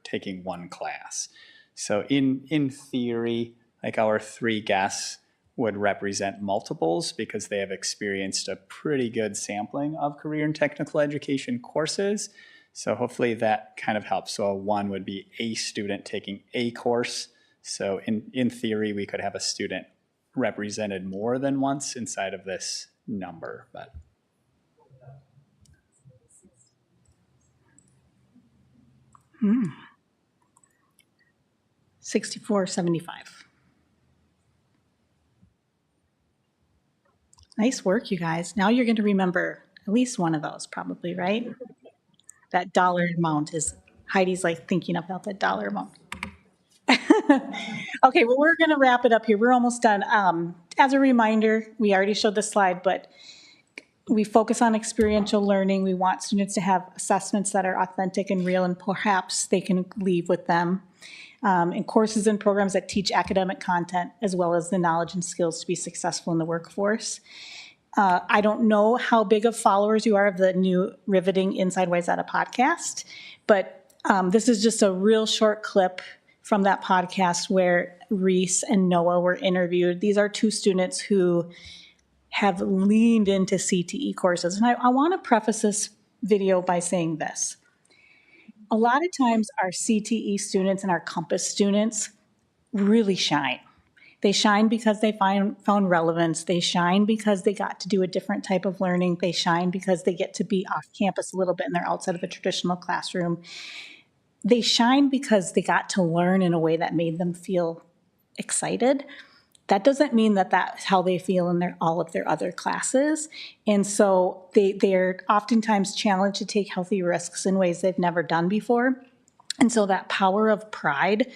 taking one class. So in theory, like our 3 guests would represent multiples because they have experienced a pretty good sampling of career and technical education courses. So hopefully that kind of helps. So a 1 would be a student taking a course. So in theory, we could have a student represented more than once inside of this number, but. Hmm. 64.75. Nice work, you guys. Now you're going to remember at least one of those probably, right? That dollar amount is, Heidi's like thinking about that dollar amount. Okay, well, we're going to wrap it up here. We're almost done. As a reminder, we already showed the slide, but we focus on experiential learning. We want students to have assessments that are authentic and real, and perhaps they can leave with them. And courses and programs that teach academic content as well as the knowledge and skills to be successful in the workforce. I don't know how big of followers you are of the new Riveting Inside Wayzata podcast, but this is just a real short clip from that podcast where Reese and Noah were interviewed. These are 2 students who have leaned into CTE courses. And I want to preface this video by saying this. A lot of times our CTE students and our Compass students really shine. They shine because they found relevance. They shine because they got to do a different type of learning. They shine because they get to be off campus a little bit and they're outside of a traditional classroom. They shine because they got to learn in a way that made them feel excited. That doesn't mean that that's how they feel in all of their other classes. And so they're oftentimes challenged to take healthy risks in ways they've never done before. And so that power of pride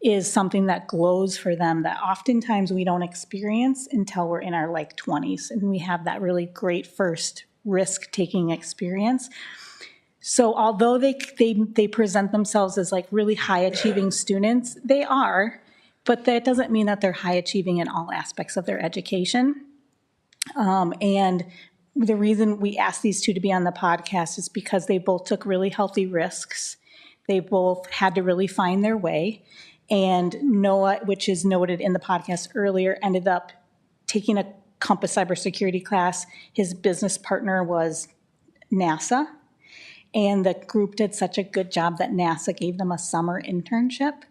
is something that glows for them that oftentimes we don't experience until we're in our 20s and we have that really great first risk-taking experience. So although they present themselves as really high-achieving students, they are, but that doesn't mean that they're high-achieving in all aspects of their education. And the reason we asked these 2 to be on the podcast is because they both took really healthy risks. They both had to really find their way. And Noah, which is noted in the podcast earlier, ended up taking a Compass cybersecurity class. His business partner was NASA. And the group did such a good job that NASA gave them a summer internship.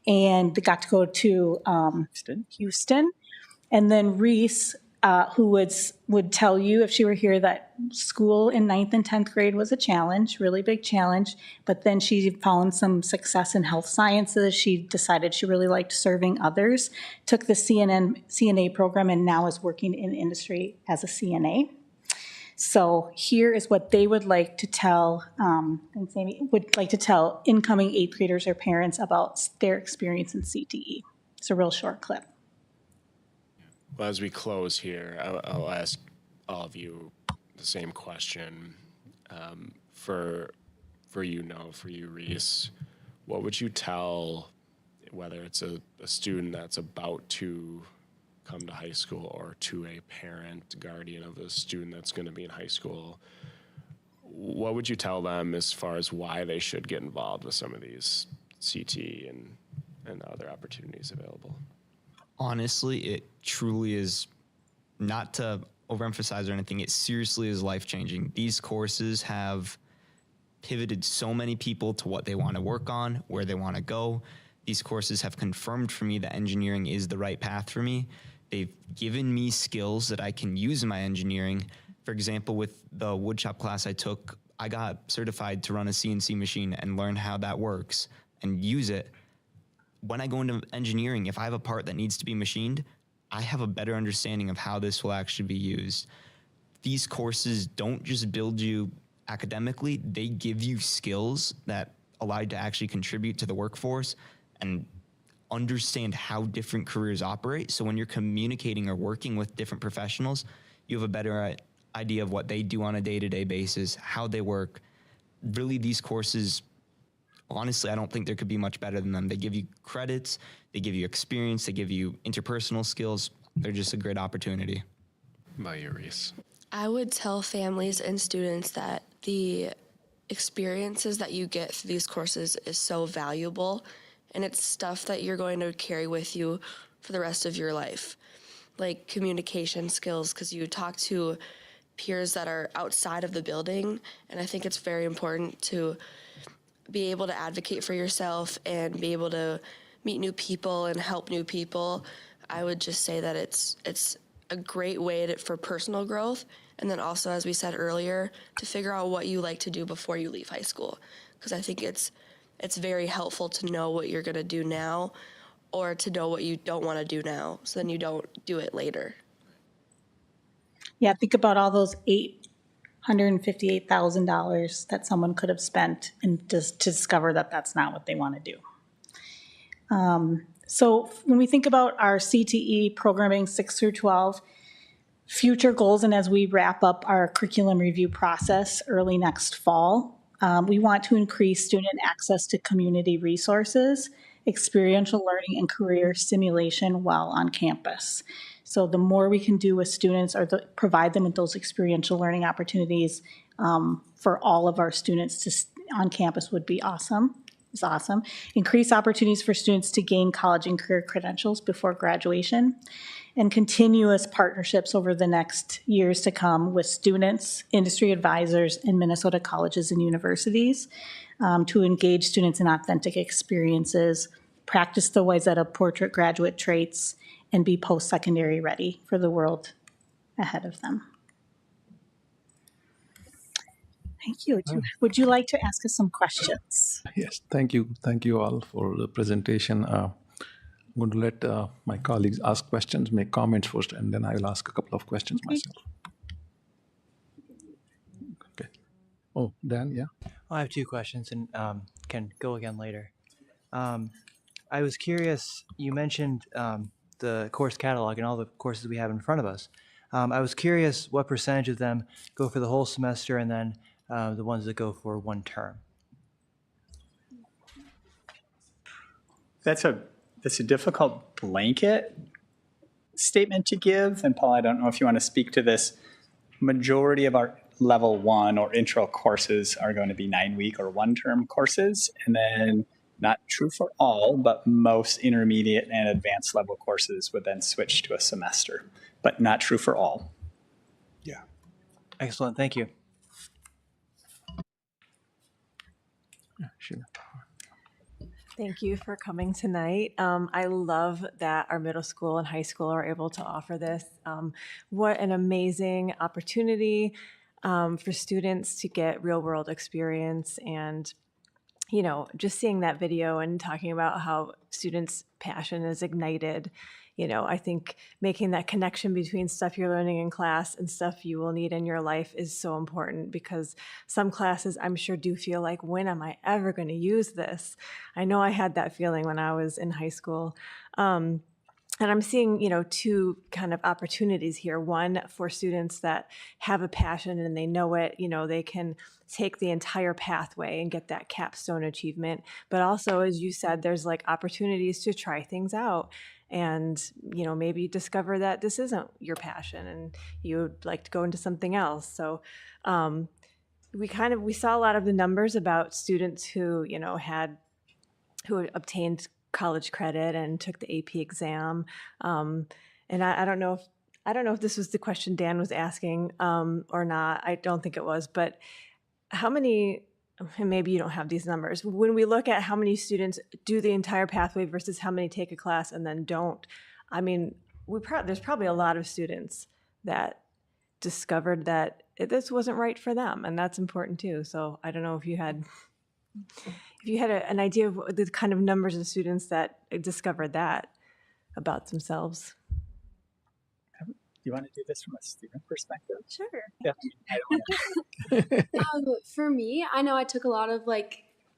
And they got to go to Houston. And then Reese, who would tell you if she were here that school in 9th and 10th grade was a challenge, really big challenge. But then she found some success in health sciences. She decided she really liked serving others, took the CNA program, and now is working in industry as a CNA. So here is what they would like to tell, incoming 8th graders or parents about their experience in CTE. It's a real short clip. Well, as we close here, I'll ask all of you the same question. For you, Reese, what would you tell, whether it's a student that's about to come to high school or to a parent, guardian of a student that's going to be in high school, what would you tell them as far as why they should get involved with some of these CT and other opportunities available? Honestly, it truly is, not to overemphasize or anything, it seriously is life-changing. These courses have pivoted so many people to what they want to work on, where they want to go. These courses have confirmed for me that engineering is the right path for me. They've given me skills that I can use in my engineering. For example, with the woodshop class I took, I got certified to run a CNC machine and learn how that works and use it. When I go into engineering, if I have a part that needs to be machined, I have a better understanding of how this will actually be used. These courses don't just build you academically, they give you skills that allow you to actually contribute to the workforce and understand how different careers operate. So when you're communicating or working with different professionals, you have a better idea of what they do on a day-to-day basis, how they work. Really, these courses, honestly, I don't think there could be much better than them. They give you credits, they give you experience, they give you interpersonal skills. They're just a great opportunity. By you, Reese. I would tell families and students that the experiences that you get through these courses is so valuable, and it's stuff that you're going to carry with you for the rest of your life. Like communication skills, because you talk to peers that are outside of the building, and I think it's very important to be able to advocate for yourself and be able to meet new people and help new people. I would just say that it's a great way for personal growth, and then also, as we said earlier, to figure out what you like to do before you leave high school, because I think it's very helpful to know what you're going to do now or to know what you don't want to do now, so then you don't do it later. Yeah, think about all those $858,000 that someone could have spent and just to discover that that's not what they want to do. So when we think about our CTE programming 6 through 12, future goals, and as we wrap up our curriculum review process early next fall, we want to increase student access to community resources, experiential learning, and career stimulation while on campus. So the more we can do with students or provide them with those experiential learning opportunities for all of our students on campus would be awesome. It's awesome. Increase opportunities for students to gain college and career credentials before graduation, and continuous partnerships over the next years to come with students, industry advisors, and Minnesota colleges and universities to engage students in authentic experiences, practice the Wayzata Portrait graduate traits, and be post-secondary ready for the world ahead of them. Thank you. Would you like to ask us some questions? Yes, thank you. Thank you all for the presentation. I'm going to let my colleagues ask questions, make comments first, and then I will ask a couple of questions myself. Okay. Oh, Dan, yeah? I have two questions and can go again later. I was curious, you mentioned the course catalog and all the courses we have in front of us. I was curious what percentage of them go for the whole semester and then the ones that go for one term. That's a difficult blanket statement to give. And Paul, I don't know if you want to speak to this. Majority of our level 1 or intro courses are going to be 9-week or 1-term courses. And then not true for all, but most intermediate and advanced level courses would then switch to a semester, but not true for all. Yeah. Excellent. Thank you. Sure. Thank you for coming tonight. I love that our middle school and high school are able to offer this. What an amazing opportunity for students to get real world experience, and you know, just seeing that video and talking about how students' passion is ignited. You know, I think making that connection between stuff you're learning in class and stuff you will need in your life is so important, because some classes I'm sure do feel like, when am I ever going to use this? I know I had that feeling when I was in high school. And I'm seeing, you know, two kind of opportunities here. One, for students that have a passion and they know it, you know, they can take the entire pathway and get that capstone achievement. But also, as you said, there's like opportunities to try things out and, you know, maybe discover that this isn't your passion and you'd like to go into something else. So we saw a lot of the numbers about students who, you know, who obtained college credit and took the AP exam. And I don't know if this was the question Dan was asking or not. I don't think it was, but how many and maybe you don't have these numbers, when we look at how many students do the entire pathway versus how many take a class and then don't, I mean, there's probably a lot of students that discovered that this wasn't right for them, and that's important too. So I don't know if you had an idea of the kind of numbers of students that discovered that about themselves. You want to do this from a student perspective? Sure. Yeah. For me, I know I took a lot of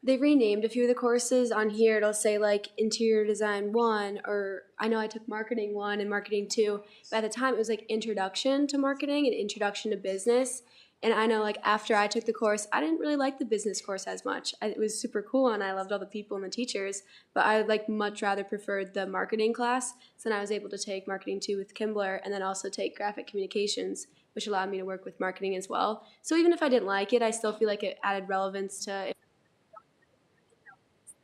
they renamed a few of the courses on here. It'll say interior design 1, or I know I took marketing 1 and marketing 2. But at the time, it was introduction to marketing and introduction to business. And I know after I took the course, I didn't really like the business course as much. It was super cool and I loved all the people and the teachers, but I much rather preferred the marketing class. So then I was able to take marketing 2 with Kimbler and then also take graphic communications, which allowed me to work with marketing as well. So even if I didn't like it, I still feel like it added relevance to if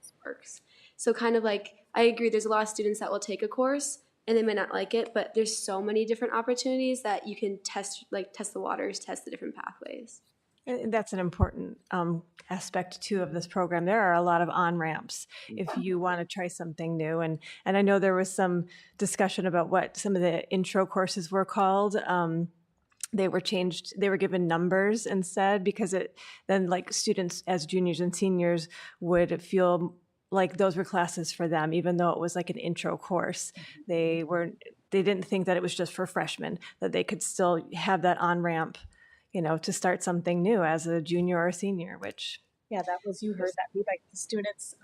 this works. So kind of I agree, there's a lot of students that will take a course and they may not like it, but there's so many different opportunities that you can test the waters, test the different pathways. And that's an important aspect too of this program. There are a lot of on-ramps if you want to try something new. And I know there was some discussion about what some of the intro courses were called. They were changed, they were given numbers instead, because then students as juniors and seniors would feel like those were classes for them, even though it was an intro course. They didn't think that it was just for freshmen, that they could still have that on-ramp, to start something new as a junior or senior, which. Yeah, you heard that feedback. The students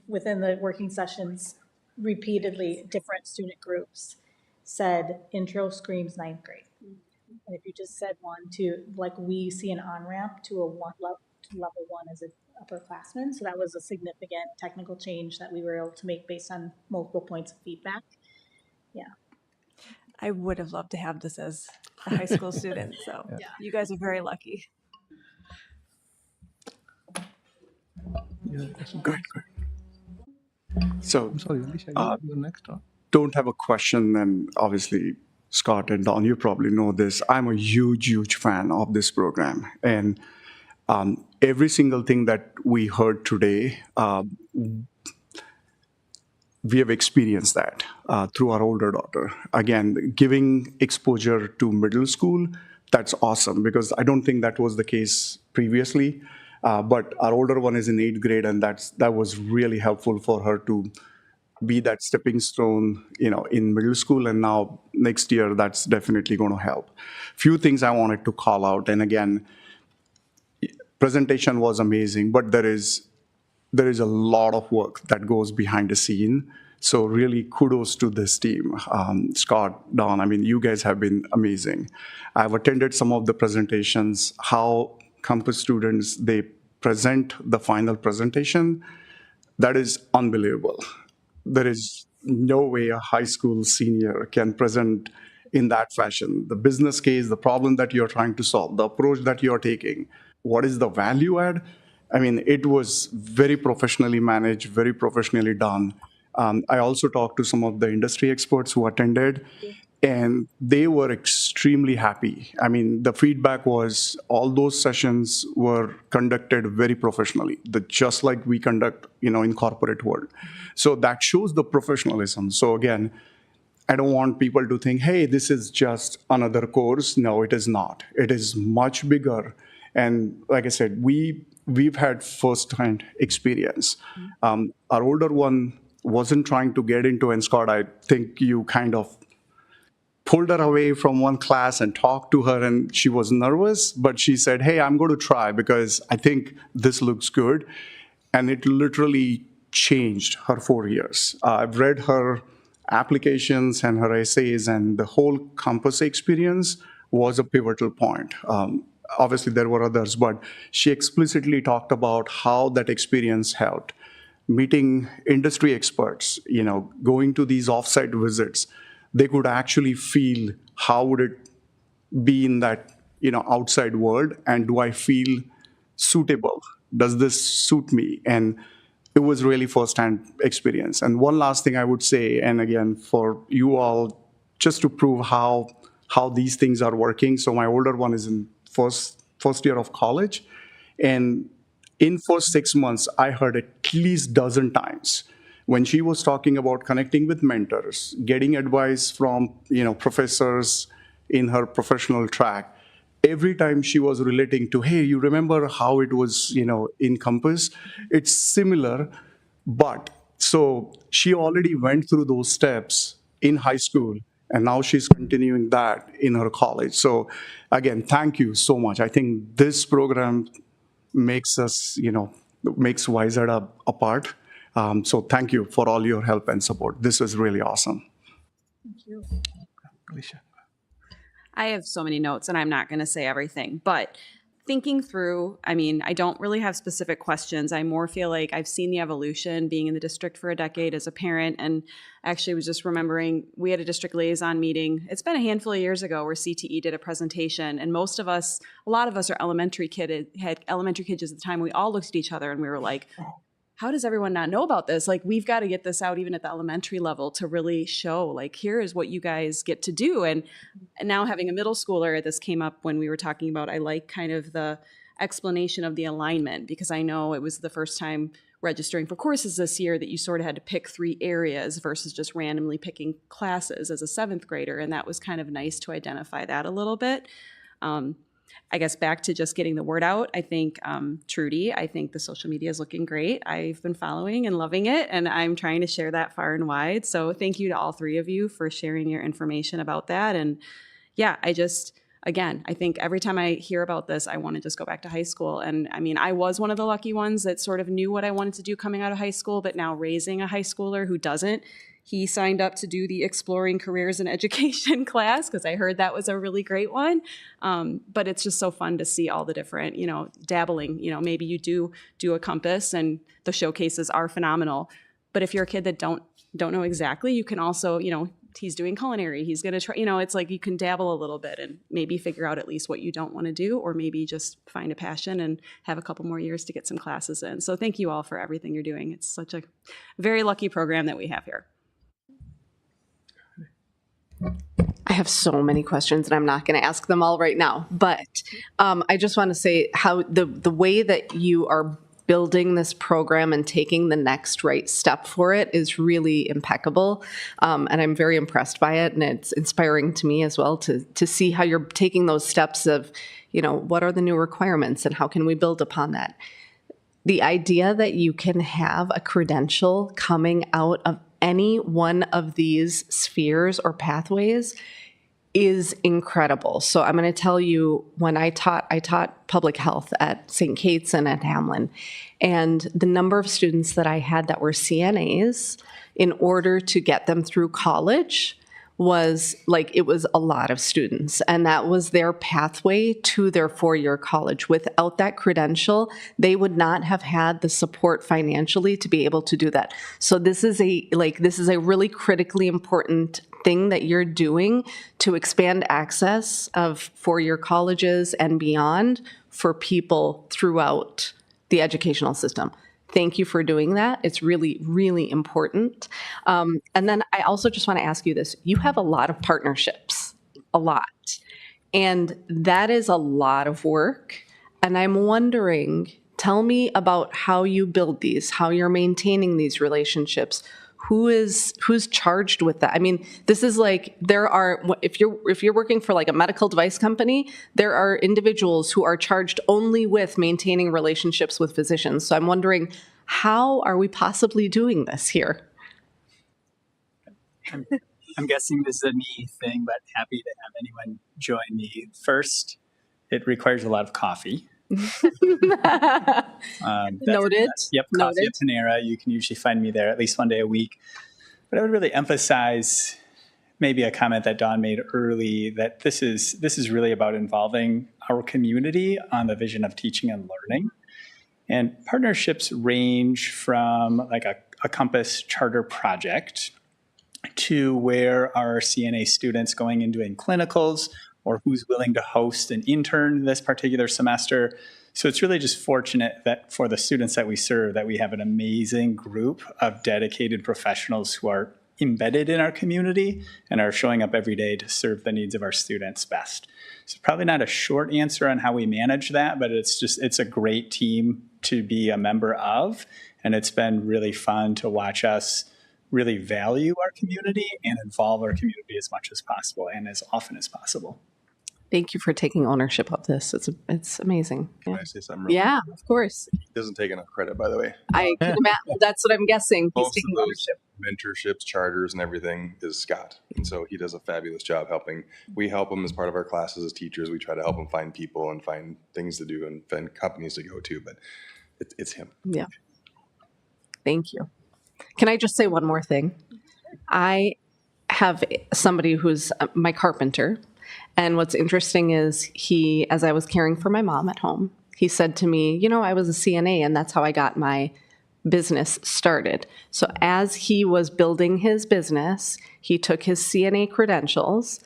within the working sessions, repeatedly, different student groups said intro screams ninth grade. And if you just said 1 to, we see an on-ramp to level 1 as an upperclassman. So that was a significant technical change that we were able to make based on multiple points of feedback. Yeah. I would have loved to have this as a high school student. So you guys are very lucky. Good. So, I'm sorry, Alicia, you're next. Don't have a question, and obviously, Scott and Don, you probably know this. I'm a huge fan of this program. And every single thing that we heard today, we have experienced that through our older daughter. Again, giving exposure to middle school, that's awesome, because I don't think that was the case previously. But our older one is in 8th grade, and that was really helpful for her to be that stepping stone, in middle school. And now next year, that's definitely going to help. Few things I wanted to call out. And again, presentation was amazing, but there is a lot of work that goes behind the scene. So really kudos to this team. Scott, Don, you guys have been amazing. I've attended some of the presentations, how campus students, they present the final presentation. That is unbelievable. There is no way a high school senior can present in that fashion. The business case, the problem that you're trying to solve, the approach that you're taking, what is the value add? It was very professionally managed, very professionally done. I also talked to some of the industry experts who attended, and they were extremely happy. The feedback was all those sessions were conducted very professionally, just like we conduct, in corporate world. So that shows the professionalism. So again, I don't want people to think, hey, this is just another course. No, it is not. It is much bigger. And like I said, we've had first-hand experience. Our older one wasn't trying to get into, and Scott, I think you kind of pulled her away from one class and talked to her, and she was nervous, but she said, hey, I'm going to try because I think this looks good. And it literally changed her 4 years. I've read her applications and her essays, and the whole campus experience was a pivotal point. Obviously, there were others, but she explicitly talked about how that experience helped. Meeting industry experts, going to these offsite visits, they could actually feel how would it be in that, outside world, and do I feel suitable? Does this suit me? And it was really first-hand experience. And one last thing I would say, and again, for you all, just to prove how these things are working. So my older one is in first year of college, and in first 6 months, I heard at least dozen times when she was talking about connecting with mentors, getting advice from professors in her professional track. Every time she was relating to, hey, you remember how it was, in Compass? It's similar, but so she already went through those steps in high school, and now she's continuing that in her college. So again, thank you so much. I think this program makes us, makes WYZADA apart. So thank you for all your help and support. This is really awesome. Thank you. Alicia. I have so many notes and I'm not going to say everything, but thinking through, I mean, I don't really have specific questions. I more feel like I've seen the evolution being in the district for a decade as a parent, and actually was just remembering we had a district liaison meeting. It's been a handful of years ago where CTE did a presentation, and most of us, a lot of us are had elementary kids at the time. We all looked at each other and we were like, how does everyone not know about this? Like, we've got to get this out even at the elementary level to really show, like, here is what you guys get to do. And now having a middle schooler, this came up when we were talking about, I like kind of the explanation of the alignment, because I know it was the first time registering for courses this year that you sort of had to pick 3 areas versus just randomly picking classes as a 7th grader. And that was kind of nice to identify that a little bit. I guess back to just getting the word out, I think, Trudy, I think the social media is looking great. I've been following and loving it, and I'm trying to share that far and wide. So thank you to all 3 of you for sharing your information about that. And yeah, again, I think every time I hear about this, I want to just go back to high school. And I mean, I was one of the lucky ones that sort of knew what I wanted to do coming out of high school, but now raising a high schooler who doesn't, he signed up to do the Exploring Careers in Education class because I heard that was a really great one. But it's just so fun to see all the different, dabbling. Maybe you do a Compass and the showcases are phenomenal. But if you're a kid that don't know exactly, you can also, he's doing culinary, he's going to try, it's like you can dabble a little bit and maybe figure out at least what you don't want to do, or maybe just find a passion and have a couple more years to get some classes in. So thank you all for everything you're doing. It's such a very lucky program that we have here. I have so many questions, and I'm not going to ask them all right now. But I just want to say how the way that you are building this program and taking the next right step for it is really impeccable. And I'm very impressed by it. And it's inspiring to me as well to see how you're taking those steps of, what are the new requirements and how can we build upon that? The idea that you can have a credential coming out of any one of these spheres or pathways is incredible. So I'm going to tell you, when I taught public health at St. Kate's and at Hamlin, and the number of students that I had that were CNAs, in order to get them through college, was it was a lot of students, and that was their pathway to their 4-year college. Without that credential, they would not have had the support financially to be able to do that. So this is a really critically important thing that you're doing to expand access of 4-year colleges and beyond for people throughout the educational system. Thank you for doing that. It's really, really important. And then I also just want to ask you this. You have a lot of partnerships, a lot. And that is a lot of work. And I'm wondering, tell me about how you build these, how you're maintaining these relationships. Who's charged with that? I mean, this is if you're working for a medical device company, there are individuals who are charged only with maintaining relationships with physicians. So I'm wondering, how are we possibly doing this here? I'm guessing this is a me thing, but happy to have anyone join me. First, it requires a lot of coffee. Noted. Yep, Coffee at Panera. You can usually find me there at least one day a week. But I would really emphasize maybe a comment that Dawn made early, that this is really about involving our community on the vision of teaching and learning. And partnerships range from a Compass charter project to where our CNA students going and doing clinicals, or who's willing to host an intern this particular semester. So it's really just fortunate that for the students that we serve, that we have an amazing group of dedicated professionals who are embedded in our community and are showing up every day to serve the needs of our students best. So probably not a short answer on how we manage that, but it's a great team to be a member of. And it's been really fun to watch us really value our community and involve our community as much as possible and as often as possible. Thank you for taking ownership of this. It's amazing. Can I say something real Yeah, quick? of course. He doesn't take enough credit, by the way. I can imagine. That's what I'm guessing. He's Most taking of those ownership. mentorships, charters, and everything is Scott. And so he does a fabulous job helping. We help him as part of our classes as teachers. We try to help him find people and find things to do and find companies to go to, but it's him. Yeah. Thank you. Can I just say one more thing? I have somebody who's my carpenter. And what's interesting is as I was caring for my mom at home, he said to me, you know, I was a CNA and that's how I got my business started. So as he was building his business, he took his CNA credentials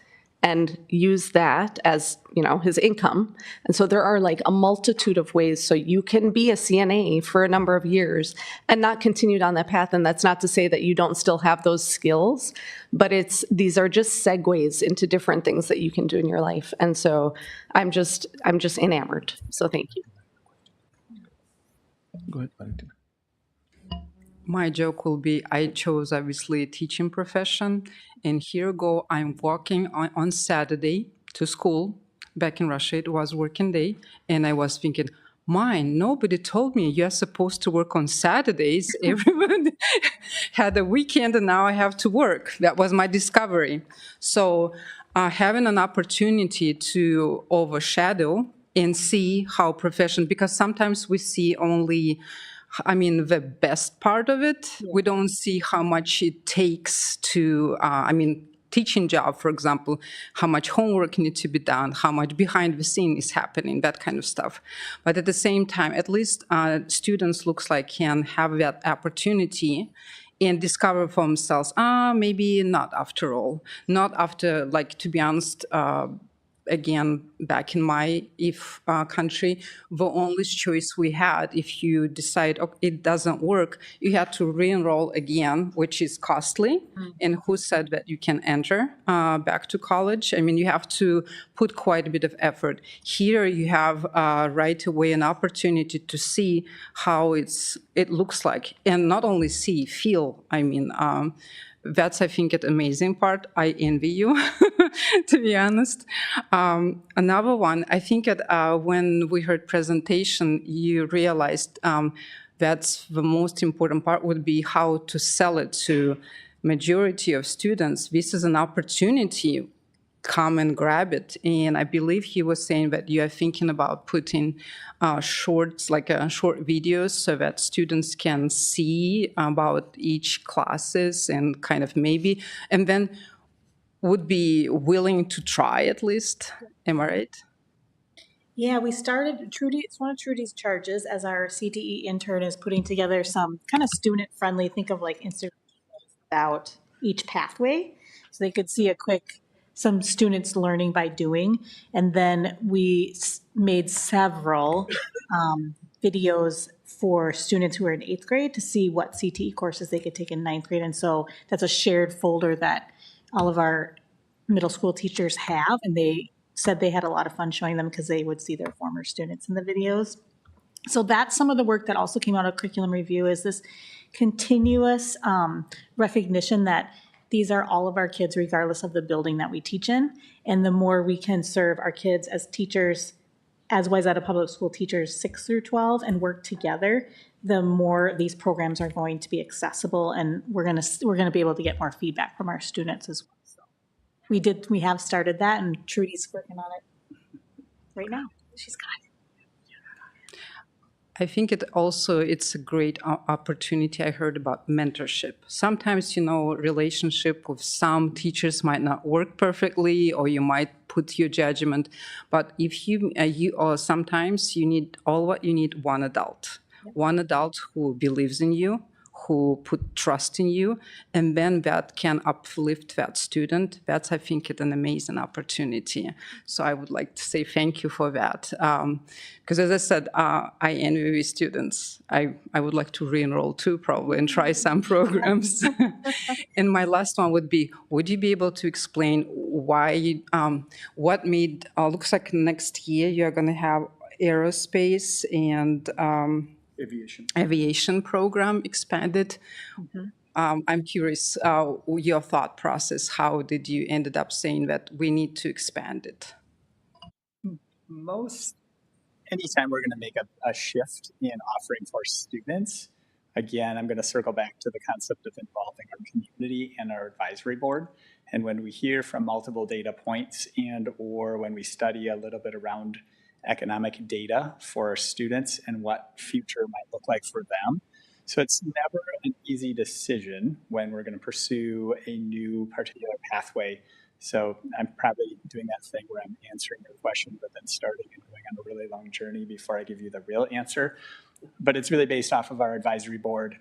and used that as, you know, his income. And so there are like a multitude of ways. So you can be a CNA for a number of years and not continue down that path. And that's not to say that you don't still have those skills, but these are just segues into different things that you can do in your life. And so I'm just enamored. So thank you. Go ahead, Valentina. My joke will be, I chose obviously a teaching profession, and here go, I'm walking on Saturday to school. Back in Russia, it was working day, and I was thinking, nobody told me you're supposed to work on Saturdays. Everyone had a weekend, and now I have to work. That was my discovery. So having an opportunity to overshadow and see how profession, because sometimes we see only the best part of it. We don't see how much it takes to, teaching job, for example, how much homework needs to be done, how much behind the scene is happening, that kind of stuff. But at the same time, at least students looks like can have that opportunity and discover for themselves, maybe not after all. Not after, to be honest, again, back in my country, the only choice we had, if you decide it doesn't work, you had to re-enroll again, which is costly. And who said that you can enter back to college? You have to put quite a bit of effort. Here you have right away an opportunity to see how it looks like, and not only see, feel. That's, I think, an amazing part. I envy you, to be honest. Another one, I think that when we heard presentation, you realized that's the most important part would be how to sell it to majority of students. This is an opportunity. Come and grab it. And I believe he was saying that you are thinking about putting shorts, short videos, so that students can see about each classes and kind of maybe, and then would be willing to try at least. Am I right? Yeah, we started, Trudy, it's one of Trudy's charges as our CTE intern is putting together some kind of student-friendly, think of like Instagram about each pathway, so they could see some students learning by doing. And then we made several videos for students who are in 8th grade to see what CTE courses they could take in 9th grade. And so that's a shared folder that all of our middle school teachers have. And they said they had a lot of fun showing them because they would see their former students in the videos. So that's some of the work that also came out of curriculum review, is this continuous recognition that these are all of our kids, regardless of the building that we teach in. And the more we can serve our kids as teachers, as Wayzata Public School teachers 6 through 12, and work together, the more these programs are going to be accessible, and we're gonna be able to get more feedback from our students as well. So we have started that, and Trudy's working on it right now. She's got it. I think it's a great opportunity. I heard about mentorship. Sometimes, relationship with some teachers might not work perfectly, or you might put your judgment. But if or sometimes you need one adult who believes in you, who put trust in you, and then that can uplift that student. That's, I think, an amazing opportunity. So I would like to say thank you for that. Because as I said, I envy these students. I would like to re-enroll too, probably, and try some programs. And my last one would be, would you be able to explain why, what made, looks like next year you're going to have aerospace and aviation program expanded. I'm curious your thought process. How did you ended up saying that we need to expand it? Anytime we're going to make a shift in offering for students, again, I'm going to circle back to the concept of involving our community and our advisory board. And when we hear from multiple data points and or when we study a little bit around economic data for our students and what future might look like for them. So it's never an easy decision when we're going to pursue a new particular pathway. So I'm probably doing that thing where I'm answering your question, but then starting and going on a really long journey before I give you the real answer. But it's really based off of our advisory board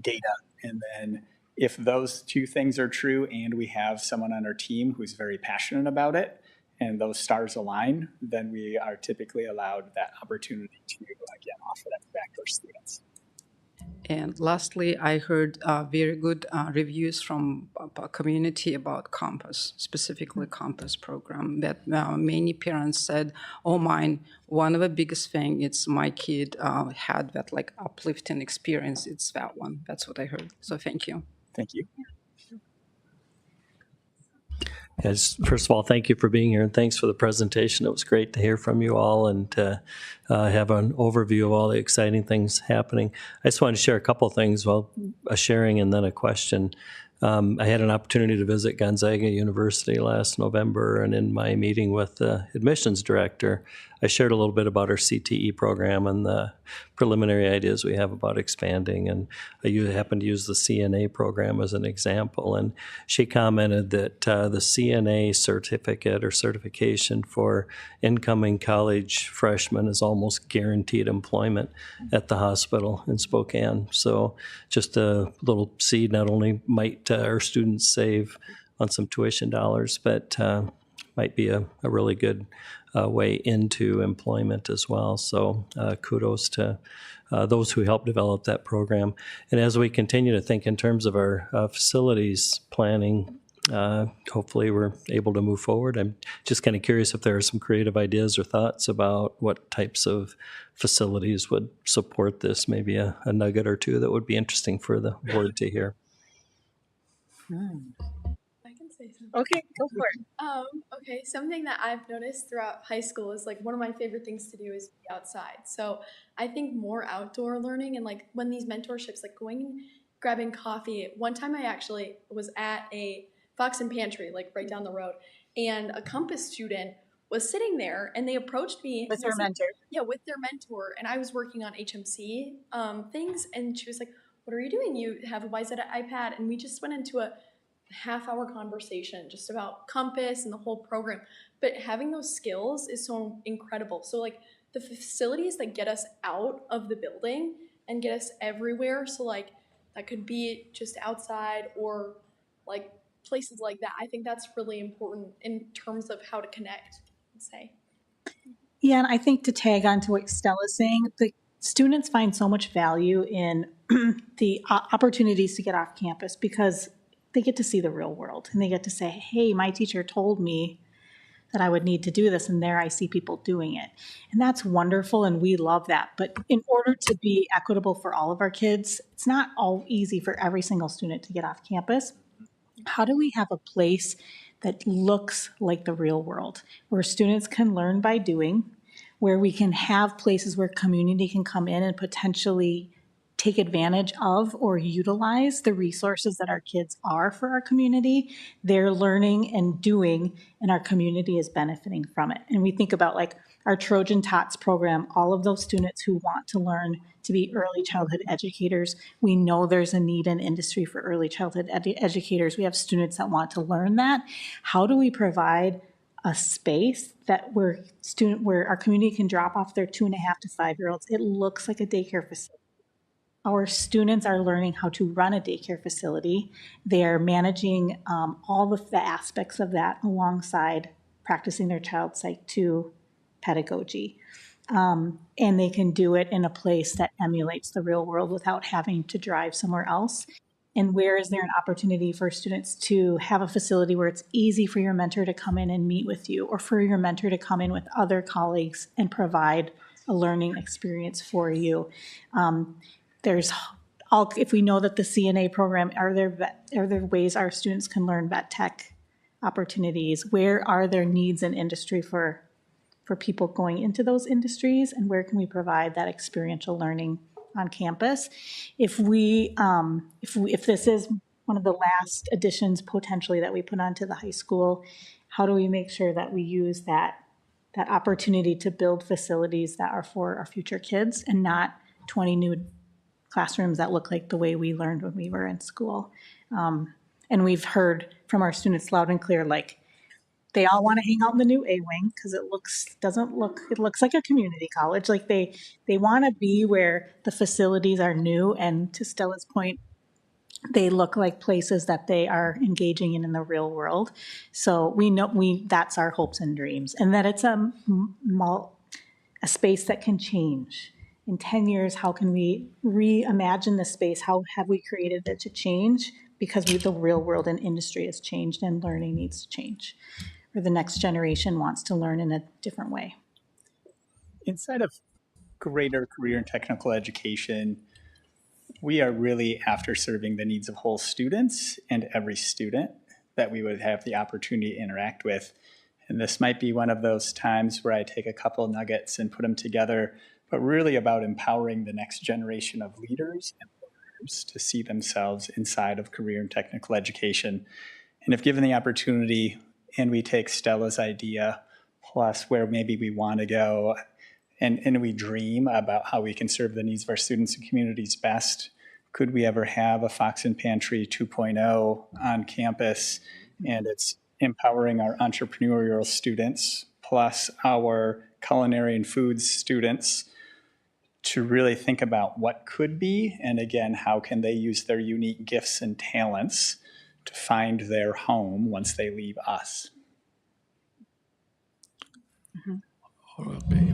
data. And then if those two things are true and we have someone on our team who's very passionate about it, and those stars align, then we are typically allowed that opportunity to, again, offer that back to our students. And lastly, I heard very good reviews from a community about Compass, specifically Compass program, that many parents said, oh, one of the biggest thing, it's my kid had that like uplifting experience. It's that one. That's what I heard. So thank you. Thank you. Yes, first of all, thank you for being here, and thanks for the presentation. It was great to hear from you all and to have an overview of all the exciting things happening. I just want to share a couple of things, well, a sharing and then a question. I had an opportunity to visit Gonzaga University last November, and in my meeting with the admissions director, I shared a little bit about our CTE program and the preliminary ideas we have about expanding. And I happened to use the CNA program as an example. And she commented that the CNA certificate or certification for incoming college freshmen is almost guaranteed employment at the hospital in Spokane. So just a little seed, not only might our students save on some tuition dollars, but might be a really good way into employment as well. So kudos to those who helped develop that program. And as we continue to think in terms of our facilities planning, hopefully we're able to move forward. I'm just kind of curious if there are some creative ideas or thoughts about what types of facilities would support this, maybe a nugget or two that would be interesting for the board to hear. I can say something. Okay, go for it. Okay, something that I've noticed throughout high school is like one of my favorite things to do is be outside. So I think more outdoor learning and like when these mentorships, like going and grabbing coffee. One time I actually was at a Fox and Pantry, like right down the road, and a Compass student was sitting there and they approached me. With her mentor. Yeah, with their mentor. And I was working on HMC things. And she was like, what are you doing? You have a YZ iPad. And we just went into a half-hour conversation just about Compass and the whole program. But having those skills is so incredible. So like the facilities that get us out of the building and get us everywhere. So like that could be just outside or like places like that. I think that's really important in terms of how to connect and say. Yeah, and I think to tag on to what Stella's saying, the students find so much value in the opportunities to get off campus because they get to see the real world and they get to say, hey, my teacher told me that I would need to do this, and there I see people doing it. And that's wonderful, and we love that. But in order to be equitable for all of our kids, it's not all easy for every single student to get off campus. How do we have a place that looks like the real world, where students can learn by doing, where we can have places where community can come in and potentially take advantage of or utilize the resources that our kids are for our community? They're learning and doing, and our community is benefiting from it. And we think about like our Trojan Tots program, all of those students who want to learn to be early childhood educators. We know there's a need in industry for early childhood educators. We have students that want to learn that. How do we provide a space that where our community can drop off their 2.5 to 5 year olds? It looks like a daycare facility. our students are learning how to run a daycare facility. They are managing all of the aspects of that alongside practicing their child psych 2 pedagogy. And they can do it in a place that emulates the real world without having to drive somewhere else. And where is there an opportunity for students to have a facility where it's easy for your mentor to come in and meet with you, or for your mentor to come in with other colleagues and provide a learning experience for you? If we know that the CNA program, are there ways our students can learn vet tech opportunities? Where are there needs in industry for people going into those industries, and where can we provide that experiential learning on campus? If this is one of the last additions potentially that we put onto the high school, how do we make sure that we use that opportunity to build facilities that are for our future kids and not 20 new classrooms that look like the way we learned when we were in school? And we've heard from our students loud and clear, like, they all want to hang out in the new A-wing because it looks like a community college. Like they want to be where the facilities are new, and to Stella's point, they look like places that they are engaging in the real world. So we know that's our hopes and dreams, and that it's a space that can change. In 10 years, how can we reimagine the space? How have we created it to change? Because the real world and industry has changed, and learning needs to change, or the next generation wants to learn in a different way. Inside of greater career and technical education, we are really after serving the needs of whole students and every student that we would have the opportunity to interact with. And this might be one of those times where I take a couple nuggets and put them together, but really about empowering the next generation of leaders and learners to see themselves inside of career and technical education. And if given the opportunity, and we take Stella's idea plus where maybe we want to go, and we dream about how we can serve the needs of our students and communities best, could we ever have a Fox and Pantry 2.0 on campus? And it's empowering our entrepreneurial students plus our culinary and foods students to really think about what could be, and again, how can they use their unique gifts and talents to find their home once they leave us.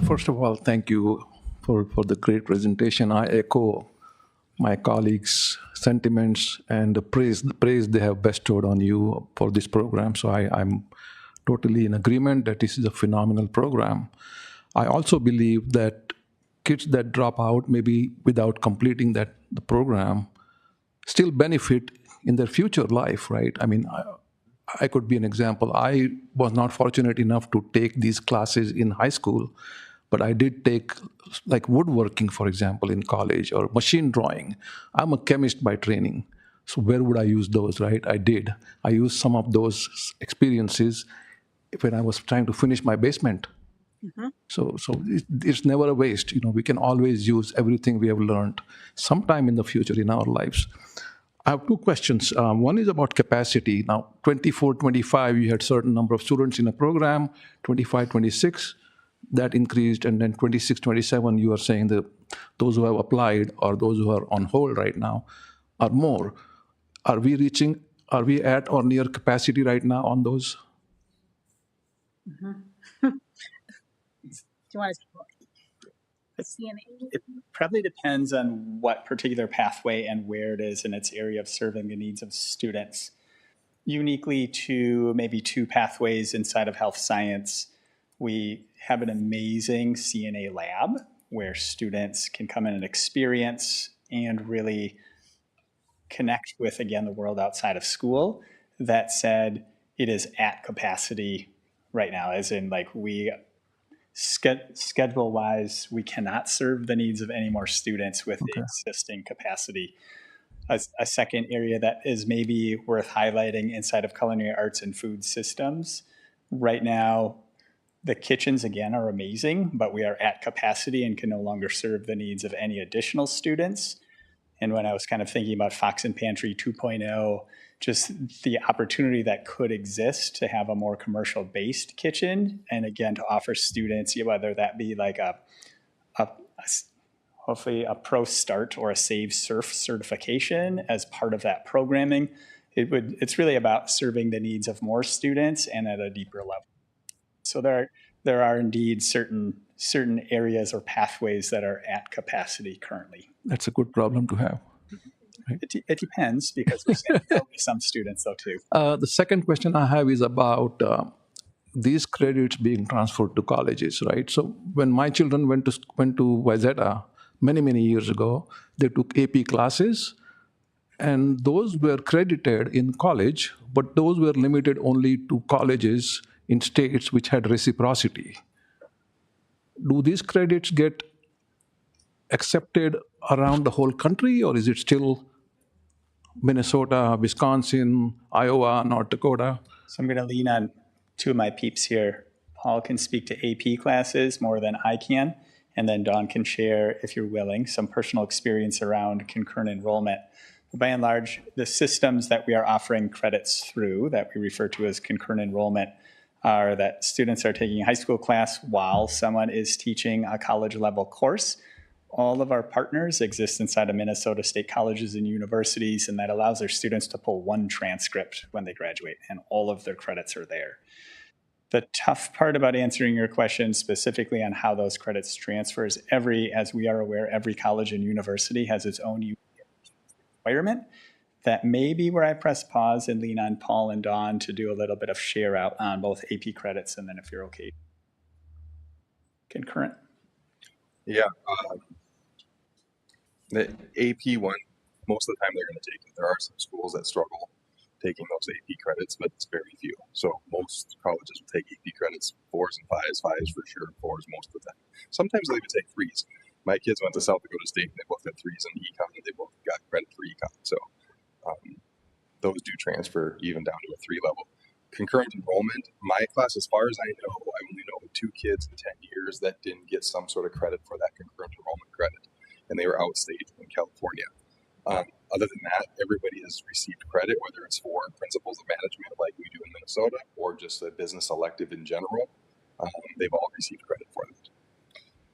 First of all, thank you for the great presentation. I echo my colleagues' sentiments and the praise they have bestowed on you for this program. So I'm totally in agreement that this is a phenomenal program. I also believe that kids that drop out maybe without completing the program still benefit in their future life, right? I mean, I could be an example. I was not fortunate enough to take these classes in high school, but I did take like woodworking, for example, in college, or machine drawing. I'm a chemist by training. So where would I use those, right? I used some of those experiences when I was trying to finish my basement. So it's never a waste. We can always use everything we have learned sometime in the future in our lives. I have two questions. One is about capacity. Now, 24, 25, you had certain number of students in a program. 25, 26, that increased. And then 26, 27, you are saying that those who have applied or those who are on hold right now are more. Are we at or near capacity right now on those? Do you want to It probably depends on what particular pathway and where it is in its area of serving the needs of students. Uniquely to maybe two pathways inside of health science, we have an amazing CNA lab where students can come in and experience and really connect with, again, the world outside of school. That said, it is at capacity right now, as in like schedule-wise, we cannot serve the needs of any more students with the existing capacity. A second area that is maybe worth highlighting inside of culinary arts and food systems, right now, the kitchens, again, are amazing, but we are at capacity and can no longer serve the needs of any additional students. And when I was kind of thinking about Fox and Pantry 2.0, just the opportunity that could exist to have a more commercial-based kitchen, and again, to offer students, whether that be like a hopefully a Pro Start or a Save Surf certification as part of that programming. It's really about serving the needs of more students and at a deeper level. So there are indeed certain areas or pathways that are at capacity currently. That's a good problem to have. It depends, because we're saying no to some students though too. The second question I have is about these credits being transferred to colleges, right? So when my children went to Wayzata many years ago, they took AP classes, and those were credited in college, but those were limited only to colleges in states which had reciprocity. Do these credits get accepted around the whole country, or is it still Minnesota, Wisconsin, Iowa, North Dakota? So I'm going to lean on two of my peeps here. Paul can speak to AP classes more than I can, and then Dawn can share, if you're willing, some personal experience around concurrent enrollment. By and large, the systems that we are offering credits through, that we refer to as concurrent enrollment, are that students are taking a high school class while someone is teaching a college level course. All of our partners exist inside of Minnesota State colleges and universities, and that allows their students to pull one transcript when they graduate, and all of their credits are there. The tough part about answering your question specifically on how those credits transfer is as we are aware, every college and university has its own requirement. That may be where I press pause and lean on Paul and Dawn to do a little bit of share out on both AP credits, and then if you're okay, concurrent. Yeah. The AP one, most of the time they're going to take it. There are some schools that struggle taking those AP credits, but it's very few. So most colleges will take AP credits, 4s and 5s, 5s for sure, 4s most of the time. Sometimes they even take 3s. My kids went to South Dakota State and they both had 3s in econ, and they both got credit for econ. So those do transfer even down to a 3 level. Concurrent enrollment, my class, as far as I know, I only know 2 kids in 10 years that didn't get some sort of credit for that concurrent enrollment credit, and they were outstate in California. Other than that, everybody has received credit, whether it's for principles of management like we do in Minnesota, or just a business elective in general. They've all received credit for that.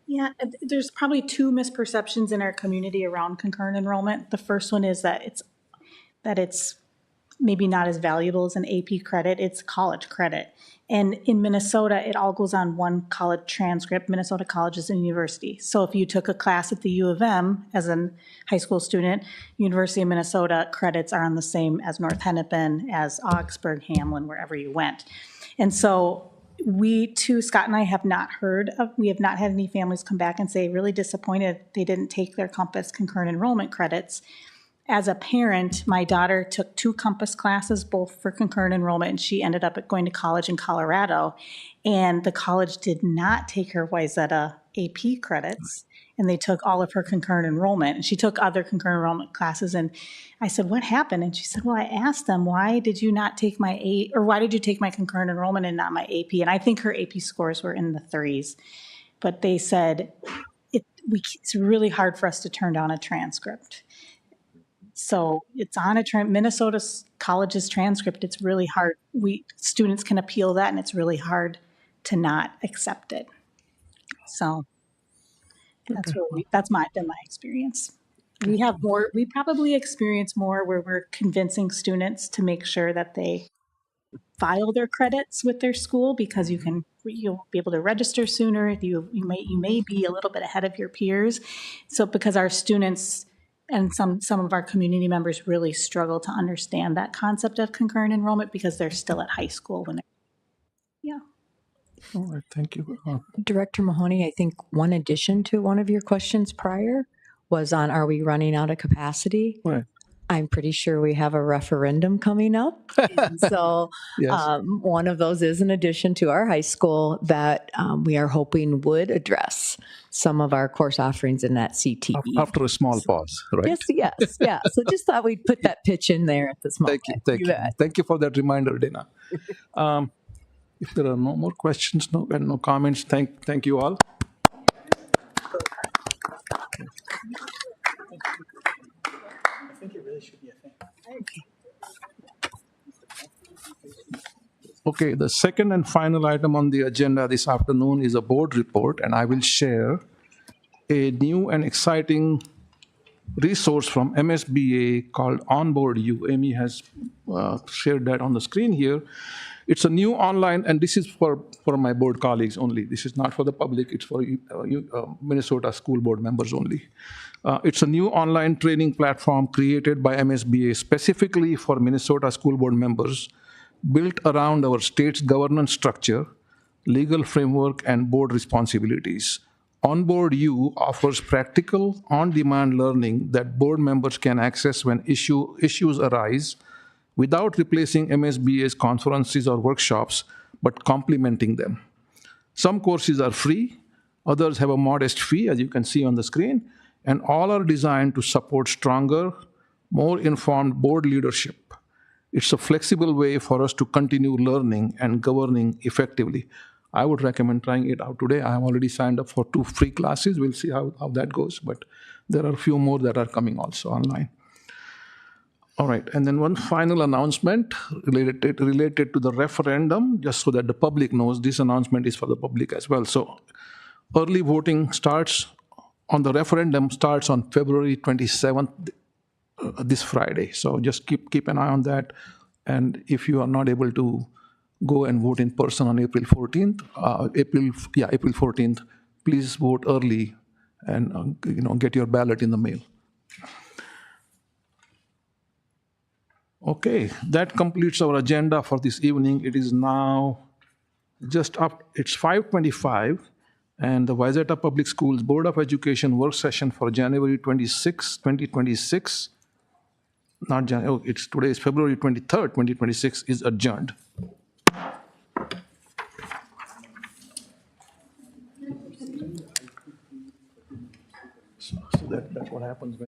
Yeah, there's probably 2 misperceptions in our community around concurrent enrollment. The first one is that it's maybe not as valuable as an AP credit. It's college credit. And in Minnesota, it all goes on one college transcript. Minnesota colleges and university. So if you took a class at the U of M as a high school student, University of Minnesota credits are on the same as North Hennepin, as Augsburg, Hamlin, wherever you went. And so we too, Scott and I have not we have not had any families come back and say, really disappointed they didn't take their Compass concurrent enrollment credits. As a parent, my daughter took 2 Compass classes, both for concurrent enrollment, and she ended up going to college in Colorado. And the college did not take her Wayzata AP credits, and they took all of her concurrent enrollment. And she took other concurrent enrollment classes, and I said, what happened? And she said, well, I asked them, why did you take my concurrent enrollment and not my AP? And I think her AP scores were in the 3s. But they said, it's really hard for us to turn down a transcript. So it's on Minnesota college's transcript. It's really hard. Students can appeal that, and it's really hard to not accept it. So that's been my experience. We probably experience more where we're convincing students to make sure that they file their credits with their school, because you'll be able to register sooner. You may be a little bit ahead of your peers. So because our students and some of our community members really struggle to understand that concept of concurrent enrollment because they're still at high school when they're, All right, thank you. Director Mahoney, I think one addition to one of your questions prior was on, are we running out of capacity? Right. I'm pretty sure we have a referendum coming up. And so Yes. one of those is an addition to our high school that we are hoping would address some of our course offerings in that CTE. After a small pause, right? Yes. So just thought we'd put that pitch in there at this moment. Thank you for that reminder, Dana. If there are no more questions, no comments, thank you all. I think it really should be a thing. Okay, the second and final item on the agenda this afternoon is a board report, and I will share a new and exciting resource from MSBA called Onboard You. Amy has shared that on the screen here. It's a new online, and this is for my board colleagues only. This is not for the public. It's for Minnesota school board members only. It's a new online training platform created by MSBA specifically for Minnesota school board members, built around our state's governance structure, legal framework, and board responsibilities. Onboard You offers practical, on-demand learning that board members can access when issues arise without replacing MSBA's conferences or workshops, but complementing them. Some courses are free, others have a modest fee, as you can see on the screen, and all are designed to support stronger, more informed board leadership. It's a flexible way for us to continue learning and governing effectively. I would recommend trying it out today. I have already signed up for 2 free classes. We'll see how that goes, but there are a few more that are coming also online. All right, and then one final announcement related to the referendum, just so that the public knows. This announcement is for the public as well. So early voting starts on the referendum starts on February 27th, this Friday. So just keep an eye on that. And if you are not able to go and vote in person on April 14th, April 14th, please vote early and get your ballot in the mail. Okay, that completes our agenda for this evening. It is now just up, it's 5:25, and the Wayzata Public Schools Board of Education work session for January 26, 2026, today is February 23rd, 2026, is adjourned. So that's what happens when